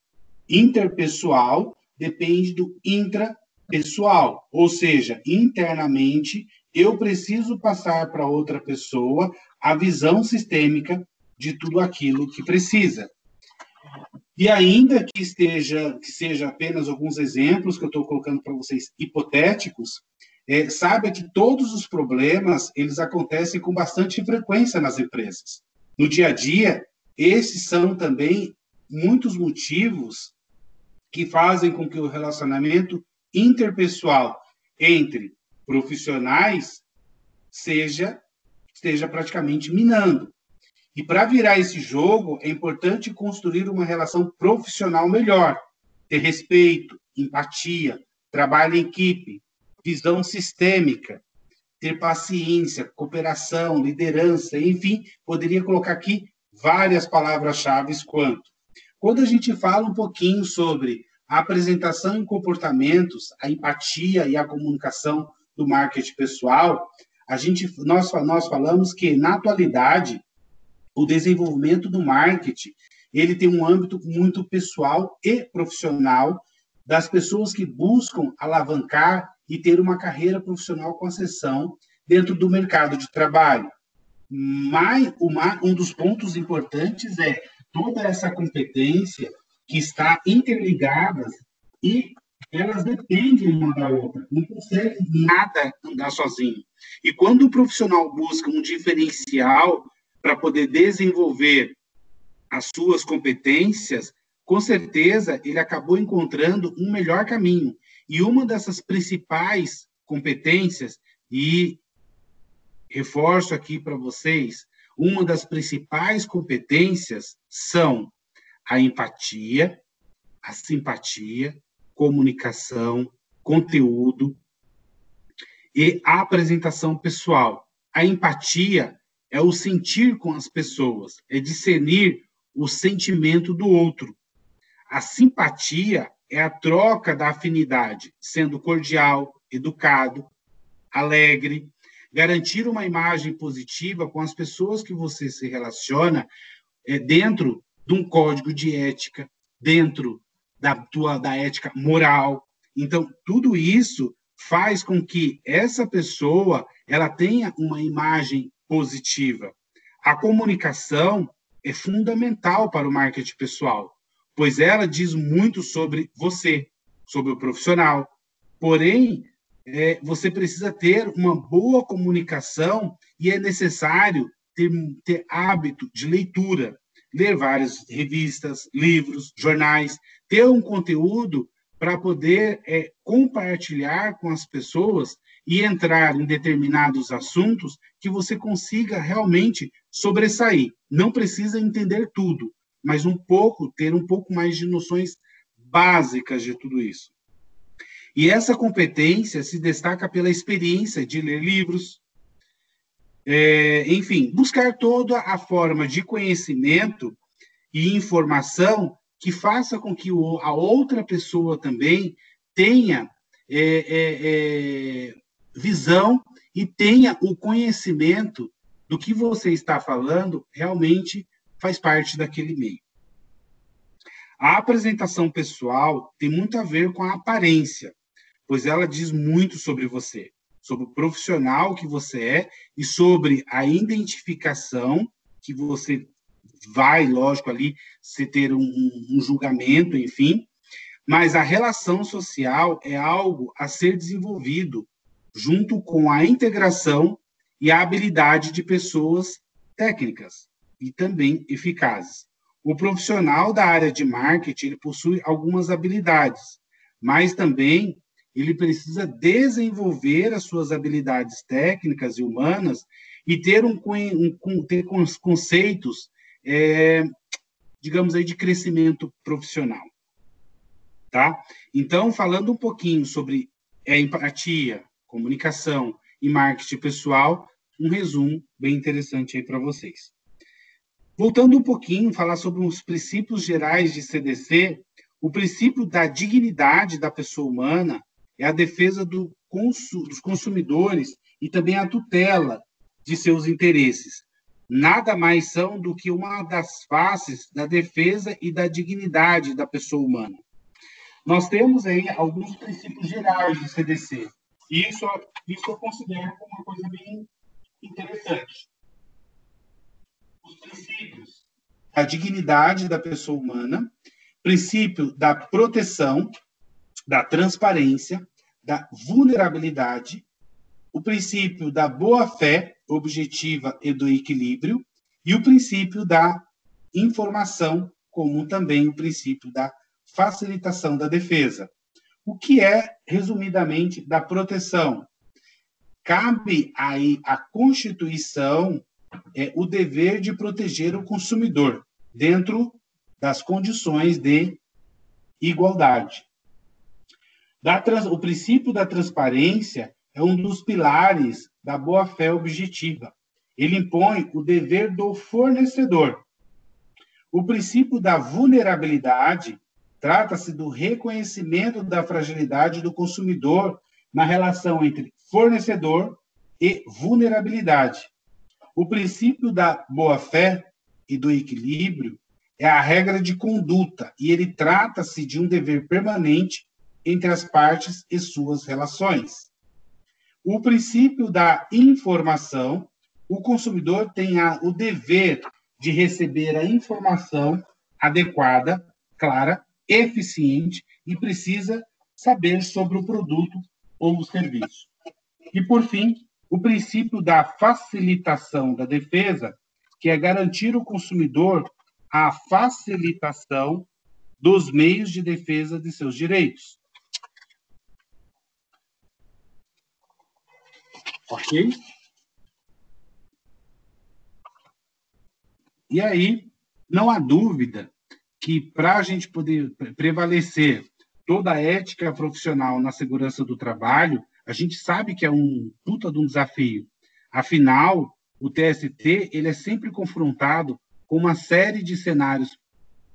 A: Interpessoal depende do intrapessoal, ou seja, internamente eu preciso passar para outra pessoa a visão sistêmica de tudo aquilo que precisa. E ainda que seja apenas alguns exemplos que eu estou colocando para vocês hipotéticos, saiba que todos os problemas, eles acontecem com bastante frequência nas empresas. No dia a dia, esses são também muitos motivos que fazem com que o relacionamento interpessoal entre profissionais esteja praticamente minando. E para virar esse jogo, é importante construir uma relação profissional melhor, ter respeito, empatia, trabalho em equipe, visão sistêmica, ter paciência, cooperação, liderança, enfim, poderia colocar aqui várias palavras-chave quando a gente fala um pouquinho sobre a apresentação em comportamentos, a empatia e a comunicação do marketing pessoal, nós falamos que, na atualidade, o desenvolvimento do marketing, ele tem um âmbito muito pessoal e profissional das pessoas que buscam alavancar e ter uma carreira profissional com ascensão dentro do mercado de trabalho. Mas um dos pontos importantes é toda essa competência que está interligadas e elas dependem uma da outra, não consegue nada andar sozinho. E quando o profissional busca um diferencial para poder desenvolver as suas competências, com certeza ele acabou encontrando um melhor caminho. E uma dessas principais competências, e reforço aqui para vocês, uma das principais competências são a empatia, a simpatia, comunicação, conteúdo e a apresentação pessoal. A empatia é o sentir com as pessoas, é discernir o sentimento do outro. A simpatia é a troca da afinidade, sendo cordial, educado, alegre, garantir uma imagem positiva com as pessoas que você se relaciona dentro de um código de ética, dentro da ética moral. Então, tudo isso faz com que essa pessoa ela tenha uma imagem positiva. A comunicação é fundamental para o marketing pessoal, pois ela diz muito sobre você, sobre o profissional. Porém, você precisa ter uma boa comunicação e é necessário ter hábito de leitura, ler várias revistas, livros, jornais, ter um conteúdo para poder compartilhar com as pessoas e entrar em determinados assuntos que você consiga realmente sobressair. Não precisa entender tudo, mas ter um pouco mais de noções básicas de tudo isso. E essa competência se destaca pela experiência de ler livros, enfim, buscar toda a forma de conhecimento e informação que faça com que a outra pessoa também tenha visão e tenha o conhecimento do que você está falando realmente faz parte daquele meio. A apresentação pessoal tem muito a ver com a aparência, pois ela diz muito sobre você, sobre o profissional que você é e sobre a identificação que você vai, lógico, ali se ter um julgamento, enfim, mas a relação social é algo a ser desenvolvido junto com a integração e a habilidade de pessoas técnicas e também eficazes. O profissional da área de marketing ele possui algumas habilidades, mas também ele precisa desenvolver as suas habilidades técnicas e humanas e ter ter conceitos, digamos aí, de crescimento profissional. Tá? Então, falando um pouquinho sobre empatia, comunicação e marketing pessoal, um resumo bem interessante aí para vocês. Voltando um pouquinho, falar sobre os princípios gerais de CDC, o princípio da dignidade da pessoa humana é a defesa dos consumidores e também a tutela de seus interesses. Nada mais são do que uma das faces da defesa e da dignidade da pessoa humana. Nós temos aí alguns princípios gerais de CDC. E isso eu considero como uma coisa bem interessante. Os princípios da dignidade da pessoa humana, princípio da proteção, da transparência, da vulnerabilidade, o princípio da boa-fé objetiva e do equilíbrio, e o princípio da informação, como também o princípio da facilitação da defesa. O que é, resumidamente, da proteção? Cabe aí à Constituição o dever de proteger o consumidor dentro das condições de igualdade. O princípio da transparência é um dos pilares da boa-fé objetiva. Ele impõe o dever do fornecedor. O princípio da vulnerabilidade trata-se do reconhecimento da fragilidade do consumidor na relação entre fornecedor e vulnerabilidade. O princípio da boa-fé e do equilíbrio é a regra de conduta e ele trata-se de um dever permanente entre as partes e suas relações. O princípio da informação, o consumidor tem o dever de receber a informação adequada, clara, eficiente e precisa saber sobre o produto ou o serviço. E, por fim, o princípio da facilitação da defesa, que é garantir ao consumidor a facilitação dos meios de defesa de seus direitos. Ok? E aí, não há dúvida que para a gente poder prevalecer toda a ética profissional na segurança do trabalho, a gente sabe que é um puta de um desafio. Afinal, o TST ele é sempre confrontado com uma série de cenários,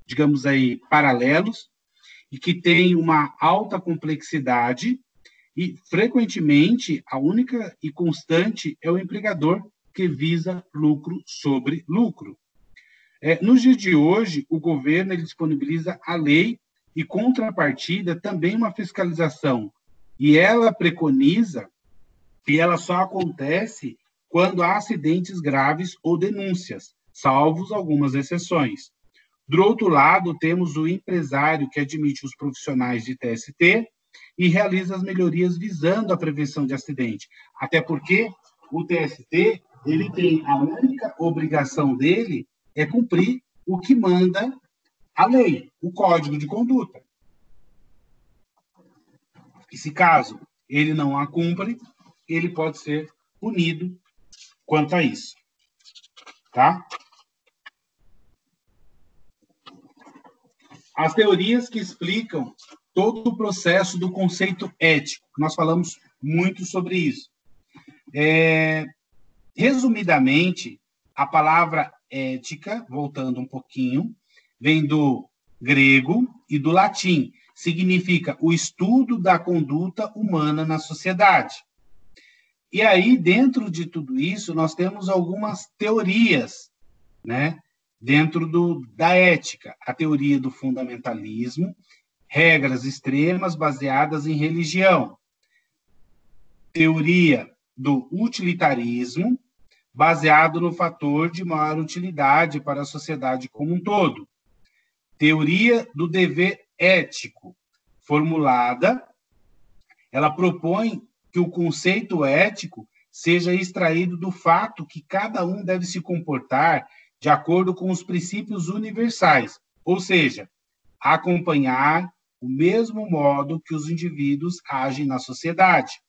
A: digamos aí, paralelos, e que tem uma alta complexidade, e, frequentemente, a única e constante é o empregador, que visa lucro sobre lucro. Nos dias de hoje, o governo ele disponibiliza a lei e, contrapartida, também uma fiscalização. E ela preconiza que ela só acontece quando há acidentes graves ou denúncias, salvos algumas exceções. Do outro lado, temos o empresário que admite os profissionais de TST e realiza as melhorias visando a prevenção de acidente. Até porque o TST ele tem a única obrigação dele é cumprir o que manda a lei, o código de conduta. E se caso ele não a cumpre, ele pode ser punido quanto a isso. Tá? As teorias que explicam todo o processo do conceito ético. Nós falamos muito sobre isso. Resumidamente, a palavra ética, voltando um pouquinho, vem do grego e do latim. Significa o estudo da conduta humana na sociedade. E aí, dentro de tudo isso, nós temos algumas teorias, né? Dentro da ética. A teoria do fundamentalismo, regras extremas baseadas em religião. Teoria do utilitarismo, baseado no fator de maior utilidade para a sociedade como um todo. Teoria do dever ético, formulada, ela propõe que o conceito ético seja extraído do fato que cada um deve se comportar de acordo com os princípios universais, ou seja, acompanhar o mesmo modo que os indivíduos agem na sociedade.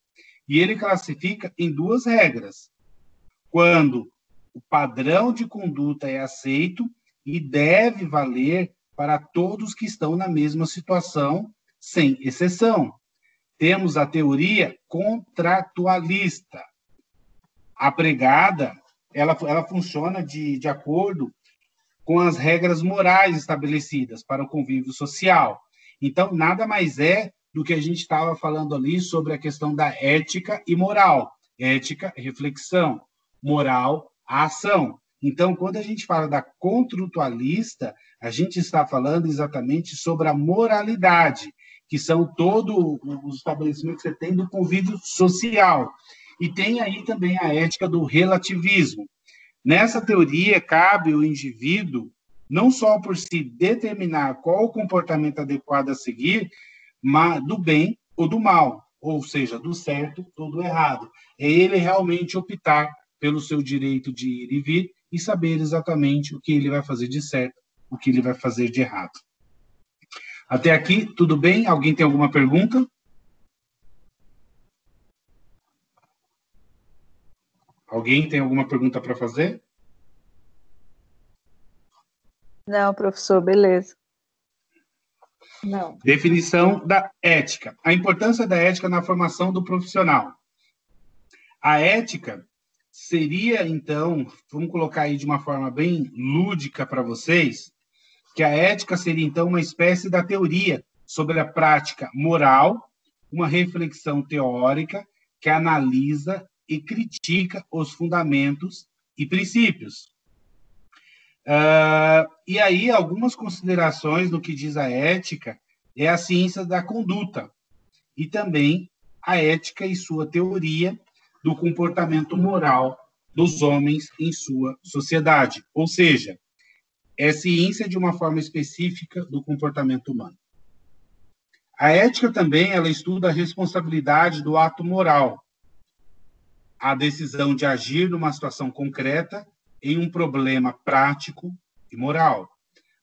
A: E ele classifica em duas regras. Quando o padrão de conduta é aceito e deve valer para todos que estão na mesma situação, sem exceção. Temos a teoria contratualista. A pregada, ela funciona de acordo com as regras morais estabelecidas para o convívio social. Então, nada mais é do que a gente estava falando ali sobre a questão da ética e moral. Ética, reflexão. Moral, a ação. Então, quando a gente fala da contratualista, a gente está falando exatamente sobre a moralidade, que são todos os estabelecimentos que você tem do convívio social. E tem aí também a ética do relativismo. Nessa teoria, cabe ao indivíduo, não só por se determinar qual o comportamento adequado a seguir, mas do bem ou do mal, ou seja, do certo ou do errado. É ele realmente optar pelo seu direito de ir e vir e saber exatamente o que ele vai fazer de certo, o que ele vai fazer de errado. Até aqui, tudo bem? Alguém tem alguma pergunta? Alguém tem alguma pergunta para fazer?
C: Não, professor, beleza.
B: Não.
A: Definição da ética. A importância da ética na formação do profissional. A ética seria, então, vamos colocar aí de uma forma bem lúdica para vocês, que a ética seria, então, uma espécie da teoria sobre a prática moral, uma reflexão teórica que analisa e critica os fundamentos e princípios. E aí, algumas considerações no que diz a ética é a ciência da conduta e também a ética e sua teoria do comportamento moral dos homens em sua sociedade. Ou seja, é ciência de uma forma específica do comportamento humano. A ética também, ela estuda a responsabilidade do ato moral, a decisão de agir numa situação concreta em um problema prático e moral,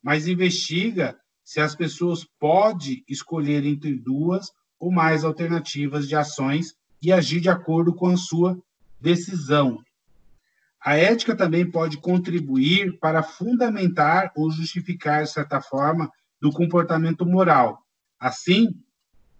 A: mas investiga se as pessoas podem escolher entre duas ou mais alternativas de ações e agir de acordo com a sua decisão. A ética também pode contribuir para fundamentar ou justificar, de certa forma, do comportamento moral. Assim,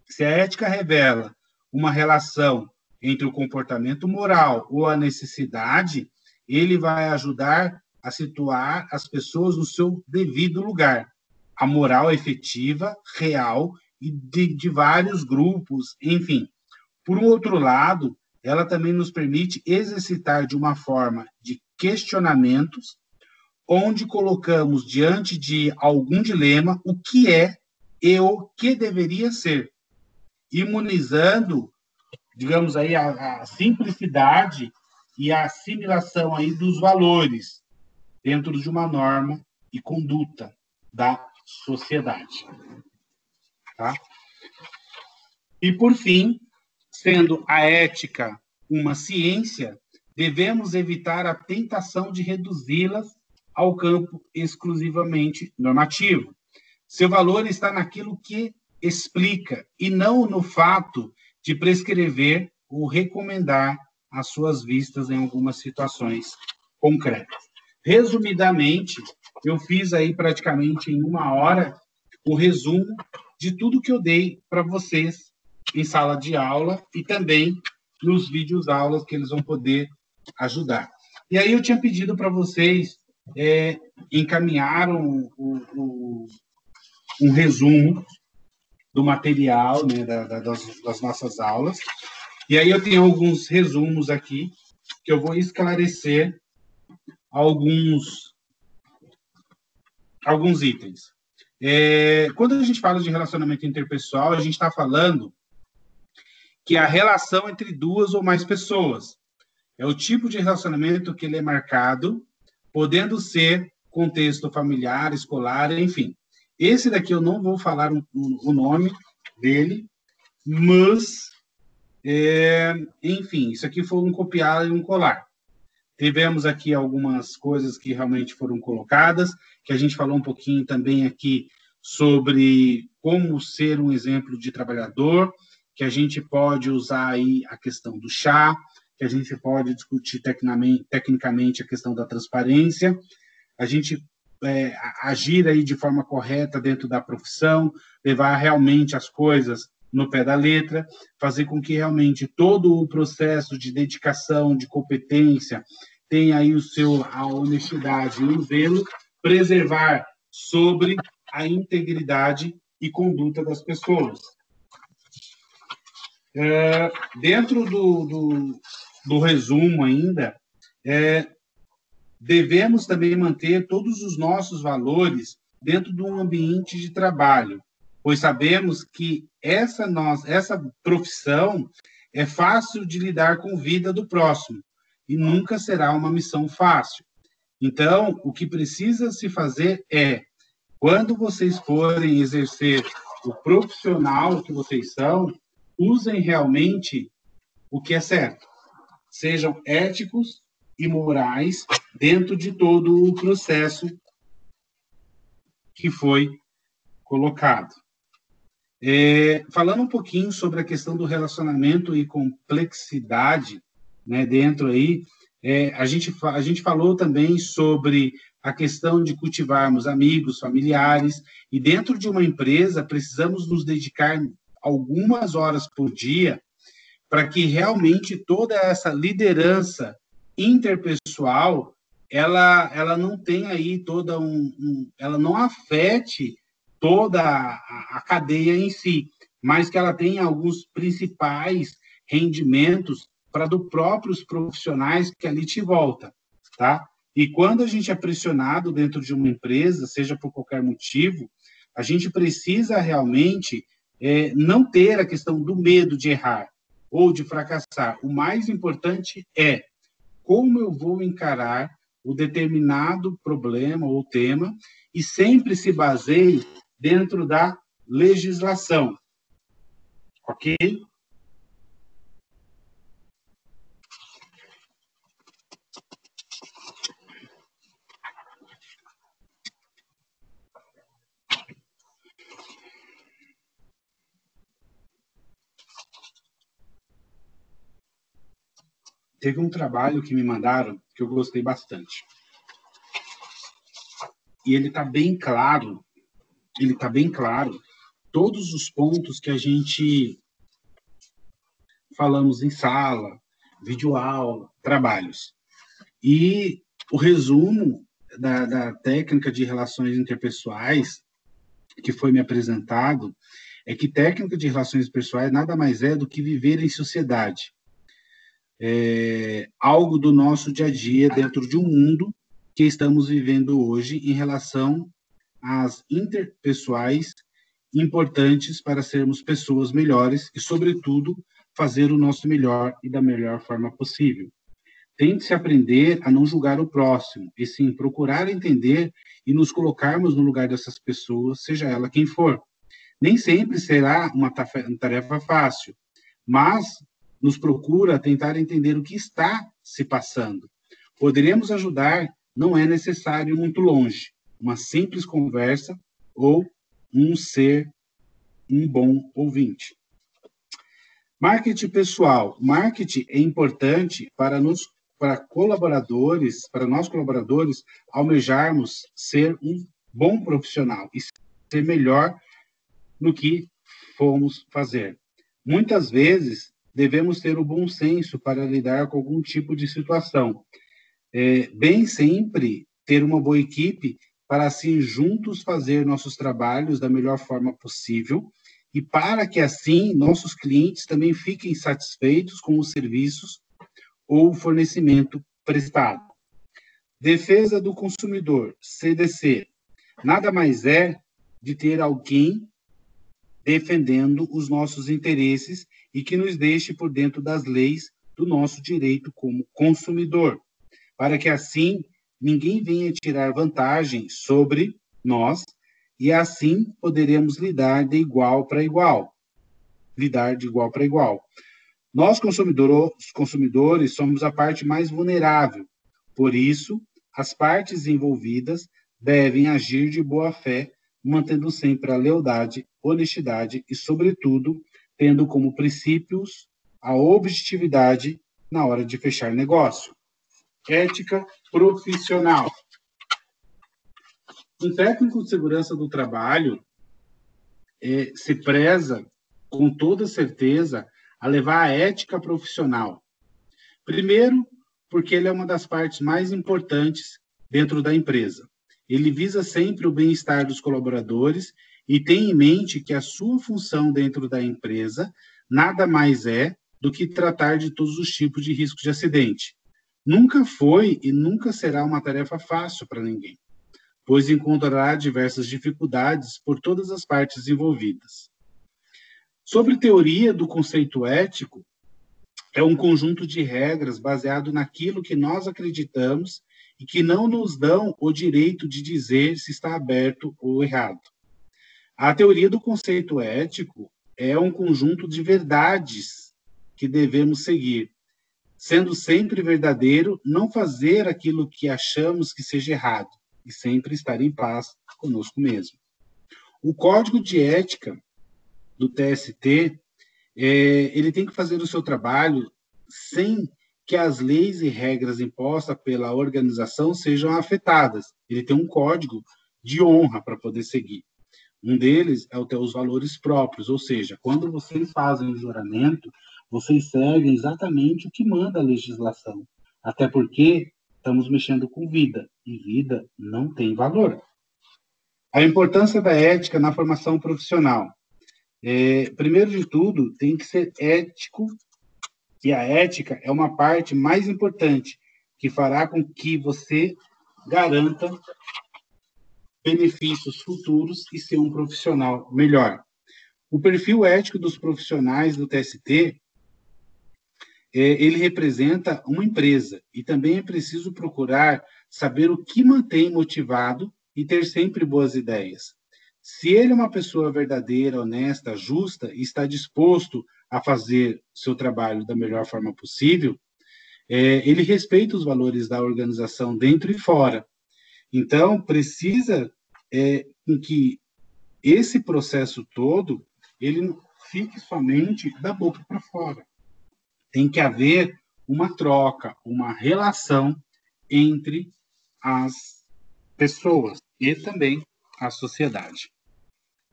A: se a ética revela uma relação entre o comportamento moral ou a necessidade, ele vai ajudar a situar as pessoas no seu devido lugar. A moral efetiva, real e de vários grupos, enfim. Por um outro lado, ela também nos permite exercitar de uma forma de questionamentos, onde colocamos diante de algum dilema o que é e o que deveria ser, imunizando, digamos aí, a simplicidade e a assimilação aí dos valores dentro de uma norma e conduta da sociedade. Tá? E, por fim, sendo a ética uma ciência, devemos evitar a tentação de reduzi-las ao campo exclusivamente normativo. Seu valor está naquilo que explica e não no fato de prescrever ou recomendar as suas vistas em algumas situações concretas. Resumidamente, eu fiz aí praticamente em 1 hora o resumo de tudo que eu dei para vocês em sala de aula e também nos vídeos aulas que eles vão poder ajudar. E aí eu tinha pedido para vocês encaminhar um resumo do material, né, das nossas aulas. E aí eu tenho alguns resumos aqui que eu vou esclarecer alguns itens. Quando a gente fala de relacionamento interpessoal, a gente está falando que é a relação entre duas ou mais pessoas. É o tipo de relacionamento que ele é marcado, podendo ser contexto familiar, escolar, enfim. Esse daqui eu não vou falar o nome dele, mas, enfim, isso aqui foi um copiar e um colar. Tivemos aqui algumas coisas que realmente foram colocadas, que a gente falou um pouquinho também aqui sobre como ser um exemplo de trabalhador, que a gente pode usar aí a questão do chá, que a gente pode discutir tecnicamente a questão da transparência, a gente agir aí de forma correta dentro da profissão, levar realmente as coisas no pé da letra, fazer com que realmente todo o processo de dedicação, de competência, tenha aí a honestidade e o zelo, preservar sobre a integridade e conduta das pessoas. Dentro do resumo ainda, devemos também manter todos os nossos valores dentro de um ambiente de trabalho, pois sabemos que essa profissão é fácil de lidar com a vida do próximo e nunca será uma missão fácil. Então, o que precisa se fazer é, quando vocês forem exercer o profissional que vocês são, usem realmente o que é certo. Sejam éticos e morais dentro de todo o processo que foi colocado. Falando um pouquinho sobre a questão do relacionamento e complexidade, né, dentro aí, a gente falou também sobre a questão de cultivarmos amigos, familiares, e dentro de uma empresa precisamos nos dedicar algumas horas por dia para que realmente toda essa liderança interpessoal ela não tenha aí toda ela não afete toda a cadeia em si, mas que ela tenha alguns principais rendimentos para dos próprios profissionais que ali te volta, tá? E quando a gente é pressionado dentro de uma empresa, seja por qualquer motivo, a gente precisa realmente não ter a questão do medo de errar ou de fracassar. O mais importante é como eu vou encarar o determinado problema ou tema e sempre se baseie dentro da legislação. Ok? teve um trabalho que me mandaram que eu gostei bastante. E ele está bem claro, todos os pontos que a gente falamos em sala, videoaula, trabalhos. E o resumo da técnica de relações interpessoais que foi me apresentado é que técnica de relações pessoais nada mais é do que viver em sociedade. É algo do nosso dia a dia dentro de um mundo que estamos vivendo hoje em relação às interpessoais importantes para sermos pessoas melhores e, sobretudo, fazer o nosso melhor e da melhor forma possível. Tente-se aprender a não julgar o próximo, e sim procurar entender e nos colocarmos no lugar dessas pessoas, seja ela quem for. Nem sempre será uma tarefa fácil, mas nos procura tentar entender o que está se passando. Poderemos ajudar, não é necessário ir muito longe. Uma simples conversa ou ser um bom ouvinte. Marketing pessoal. Marketing é importante para nós colaboradores, almejarmos ser um bom profissional e ser melhor no que formos fazer. Muitas vezes, devemos ter o bom senso para lidar com algum tipo de situação. Bem sempre ter uma boa equipe para, assim, juntos fazer nossos trabalhos da melhor forma possível e para que, assim, nossos clientes também fiquem satisfeitos com os serviços ou o fornecimento prestado. Defesa do consumidor, CDC. Nada mais é de ter alguém defendendo os nossos interesses e que nos deixe por dentro das leis do nosso direito como consumidor, para que assim ninguém venha tirar vantagem sobre nós e assim poderemos lidar de igual para igual. Nós, consumidores, somos a parte mais vulnerável. Por isso, as partes envolvidas devem agir de boa fé, mantendo sempre a lealdade, honestidade e, sobretudo, tendo como princípios a objetividade na hora de fechar negócio. Ética profissional. Um técnico de segurança do trabalho se preza, com toda certeza, a levar a ética profissional. Primeiro, porque ele é uma das partes mais importantes dentro da empresa. Ele visa sempre o bem-estar dos colaboradores e tem em mente que a sua função dentro da empresa nada mais é do que tratar de todos os tipos de riscos de acidente. Nunca foi e nunca será uma tarefa fácil para ninguém, pois encontrará diversas dificuldades por todas as partes envolvidas. Sobre teoria do conceito ético, é um conjunto de regras baseado naquilo que nós acreditamos e que não nos dão o direito de dizer se está aberto ou errado. A teoria do conceito ético é um conjunto de verdades que devemos seguir, sendo sempre verdadeiro, não fazer aquilo que achamos que seja errado e sempre estar em paz conosco mesmo. O Código de Ética do TST, ele tem que fazer o seu trabalho sem que as leis e regras impostas pela organização sejam afetadas. Ele tem um código de honra para poder seguir. Um deles é os valores próprios, ou seja, quando vocês fazem o juramento, vocês seguem exatamente o que manda a legislação. Até porque estamos mexendo com vida, e vida não tem valor. A importância da ética na formação profissional. Primeiro de tudo, tem que ser ético, e a ética é uma parte mais importante, que fará com que você garanta benefícios futuros e ser um profissional melhor. O perfil ético dos profissionais do TST, ele representa uma empresa, e também é preciso procurar saber o que mantém motivado e ter sempre boas ideias. Se ele é uma pessoa verdadeira, honesta, justa e está disposto a fazer seu trabalho da melhor forma possível, ele respeita os valores da organização dentro e fora. Então, precisa que esse processo todo ele não fique somente da boca para fora. Tem que haver uma troca, uma relação entre as pessoas e também a sociedade.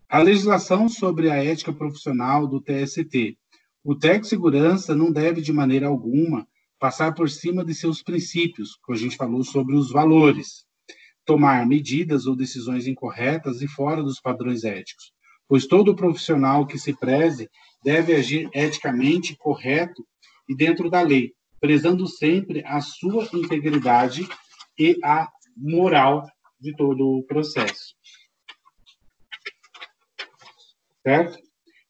A: A legislação sobre a ética profissional do TST. O técnico de segurança não deve, de maneira alguma, passar por cima de seus princípios, que a gente falou sobre os valores, tomar medidas ou decisões incorretas e fora dos padrões éticos, pois todo profissional que se preze deve agir eticamente correto e dentro da lei, prezando sempre a sua integridade e a moral de todo o processo. Certo?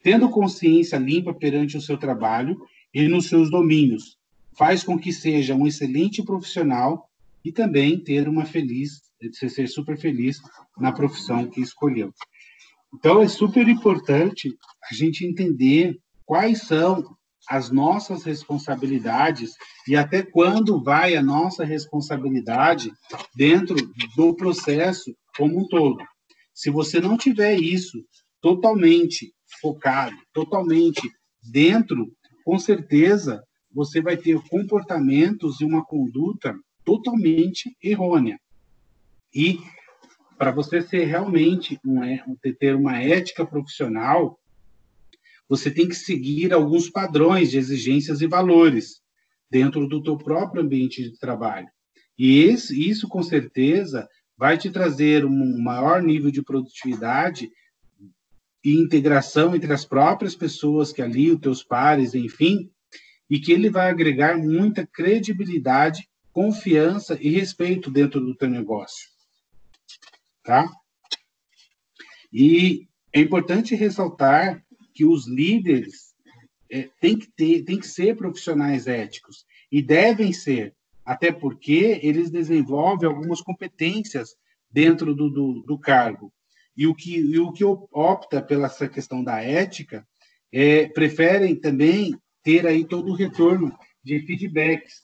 A: Tendo consciência limpa perante o seu trabalho e nos seus domínios, faz com que seja um excelente profissional e também ser super feliz na profissão que escolheu. Então, é super importante a gente entender quais são as nossas responsabilidades e até quando vai a nossa responsabilidade dentro do processo como um todo. Se você não tiver isso totalmente focado, totalmente dentro, com certeza você vai ter comportamentos e uma conduta totalmente errônea. E para você ser realmente ter uma ética profissional, você tem que seguir alguns padrões de exigências e valores dentro do teu próprio ambiente de trabalho. E isso com certeza vai te trazer um maior nível de produtividade e integração entre as próprias pessoas que ali, os teus pares, enfim, e que ele vai agregar muita credibilidade, confiança e respeito dentro do teu negócio. Tá? E é importante ressaltar que os líderes têm que ser profissionais éticos e devem ser, até porque eles desenvolvem algumas competências dentro do cargo. E o que opta pela essa questão da ética preferem também ter aí todo o retorno de feedbacks,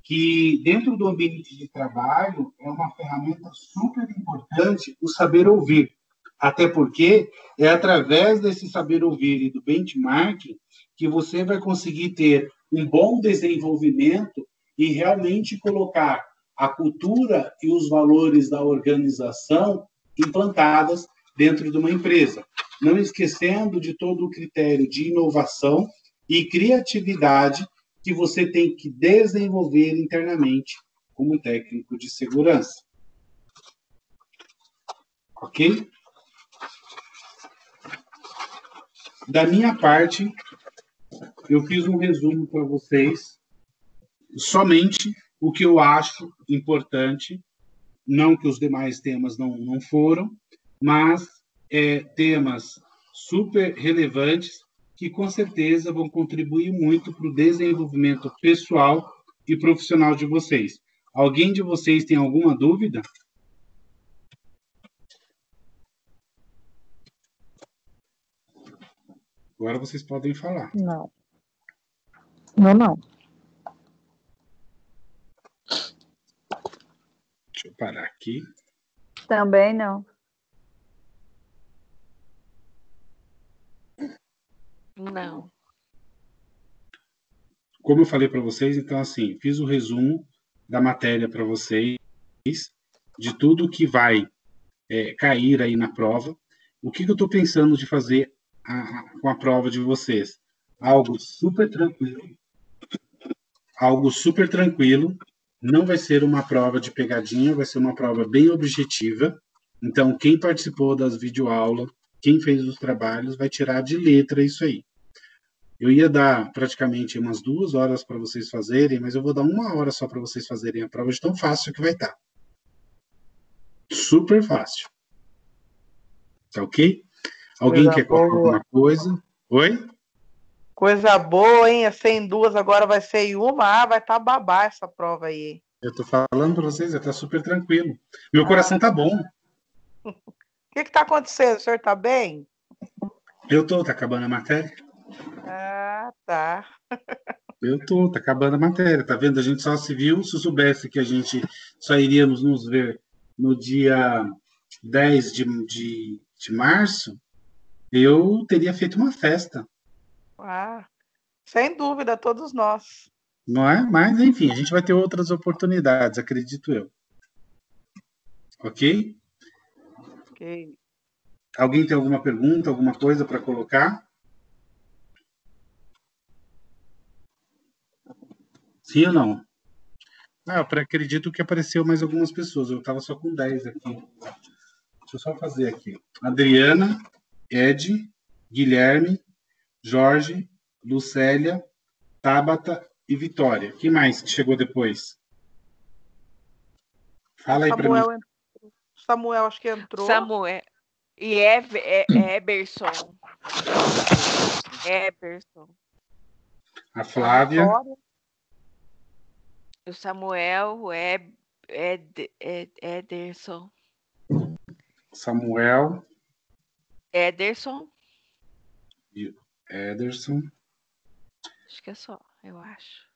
A: que dentro do ambiente de trabalho é uma ferramenta super importante o saber ouvir. Até porque é através desse saber ouvir e do benchmarking que você vai conseguir ter um bom desenvolvimento e realmente colocar a cultura e os valores da organização implantadas dentro de uma empresa. Não esquecendo de todo o critério de inovação e criatividade que você tem que desenvolver internamente como técnico de segurança. Ok? Da minha parte, eu fiz um resumo para vocês, somente o que eu acho importante, não que os demais temas não foram, mas temas super relevantes que com certeza vão contribuir muito para o desenvolvimento pessoal e profissional de vocês. Alguém de vocês tem alguma dúvida? Agora vocês podem falar.
B: Não. Não.
A: Deixa eu parar aqui.
C: Também não.
E: Não.
A: Como eu falei para vocês, então, assim, fiz o resumo da matéria para vocês, de tudo que vai cair aí na prova. O que eu estou pensando de fazer com a prova de vocês? Algo super tranquilo, não vai ser uma prova de pegadinha, vai ser uma prova bem objetiva. Então, quem participou das videoaulas, quem fez os trabalhos, vai tirar de letra isso aí. Eu ia dar praticamente umas 2 horas para vocês fazerem, mas eu vou dar 1 hora só para vocês fazerem a prova de tão fácil que vai estar. Super fácil. Tá ok? Alguém quer colocar alguma coisa? Oi?
D: Coisa boa, hein? É 100 em 2, agora vai ser em uma. Vai estar babá essa prova aí.
A: Eu tô falando para vocês, tá super tranquilo. Meu coração tá bom.
D: O que tá acontecendo? O senhor tá bem?
A: Tá acabando a matéria?
D: Ah, tá.
A: Tá acabando a matéria, tá vendo? A gente só se viu, se soubesse que a gente só iríamos nos ver no dia 10 de março, eu teria feito uma festa.
D: Ah, sem dúvida, todos nós.
A: não é? Mas, enfim, a gente vai ter outras oportunidades, acredito eu. Ok?
D: Ok.
A: Alguém tem alguma pergunta, alguma coisa para colocar? Sim ou não? Acredito que apareceu mais algumas pessoas. Eu estava só com 10 aqui. Deixa eu só fazer aqui. Adriana, Ed, Guilherme, Jorge, Lucélia, Tabata e Vitória. Quem mais que chegou depois? Fala aí para mim.
D: Samuel acho que entrou.
E: Samuel. E Eberson. Eberson.
A: A Flávia.
E: O Samuel, o Ederson.
A: Samuel.
E: Ederson.
A: Ederson.
E: Acho que é só, eu acho.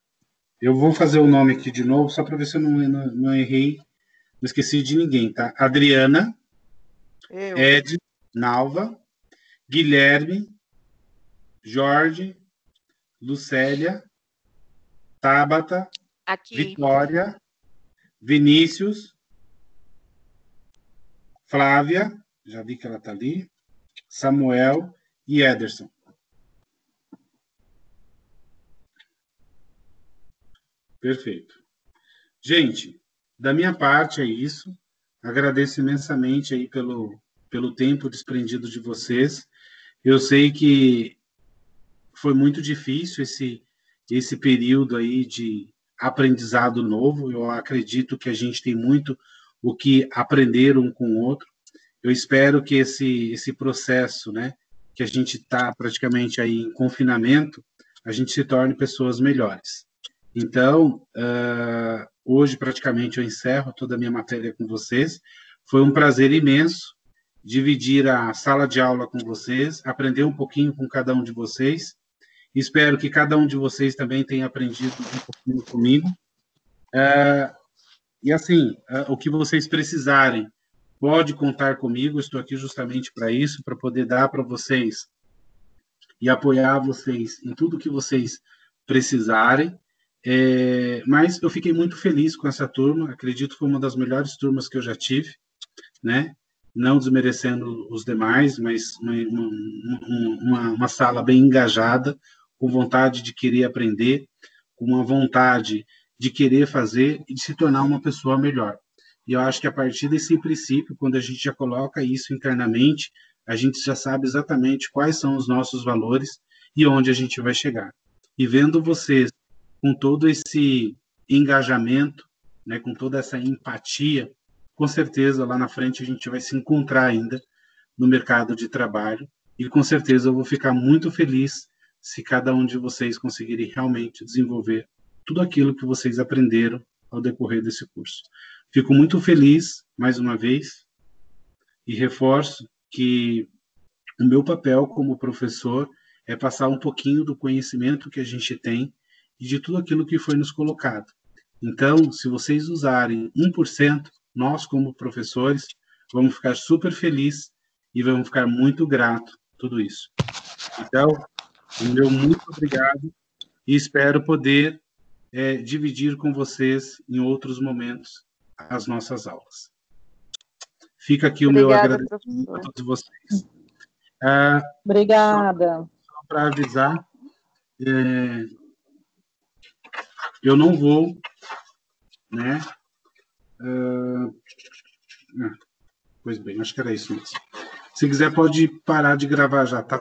A: Eu vou fazer o nome aqui de novo, só para ver se eu não errei. Não esqueci de ninguém, tá? Adriana. Ed, Nalva. Guilherme. Jorge. Lucélia. Tabata.
E: Aqui.
A: Vitória. Vinícius. Flávia. Já vi que ela está ali. Samuel e Ederson. Perfeito. Gente, da minha parte é isso. Agradeço imensamente aí pelo tempo desprendido de vocês. Eu sei que foi muito difícil esse período aí de aprendizado novo. Eu acredito que a gente tem muito o que aprender um com o outro. Eu espero que esse processo, né, que a gente está praticamente aí em confinamento, a gente se torne pessoas melhores. Então, hoje praticamente eu encerro toda a minha matéria com vocês. Foi um prazer imenso dividir a sala de aula com vocês, aprender um pouquinho com cada um de vocês. Espero que cada um de vocês também tenha aprendido um pouquinho comigo. E assim, o que vocês precisarem, pode contar comigo. Estou aqui justamente para isso, para poder dar para vocês e apoiar vocês em tudo que vocês precisarem. Mas eu fiquei muito feliz com essa turma. Acredito que foi uma das melhores turmas que eu já tive, né? Não desmerecendo os demais, mas uma sala bem engajada, com vontade de querer aprender, com uma vontade de querer fazer e de se tornar uma pessoa melhor. E eu acho que a partir desse princípio, quando a gente já coloca isso internamente, a gente já sabe exatamente quais são os nossos valores e onde a gente vai chegar. E vendo vocês com todo esse engajamento, né, com toda essa empatia, com certeza lá na frente a gente vai se encontrar ainda no mercado de trabalho e com certeza eu vou ficar muito feliz se cada um de vocês conseguirem realmente desenvolver tudo aquilo que vocês aprenderam ao decorrer desse curso. Fico muito feliz, mais uma vez, e reforço que o meu papel como professor é passar um pouquinho do conhecimento que a gente tem e de tudo aquilo que foi nos colocado. Então, se vocês usarem 1%, nós, como professores, vamos ficar super felizes e vamos ficar muito gratos tudo isso. Então, meu muito obrigado e espero poder dividir com vocês em outros momentos as nossas aulas. Fica aqui
C: Obrigada,
A: o meu agradecimento
C: professor.
A: a todos vocês.
B: Obrigada.
A: Só para avisar, eu não vou, né? Pois bem, acho que era isso mesmo. Se quiser, pode parar de gravar já, tá?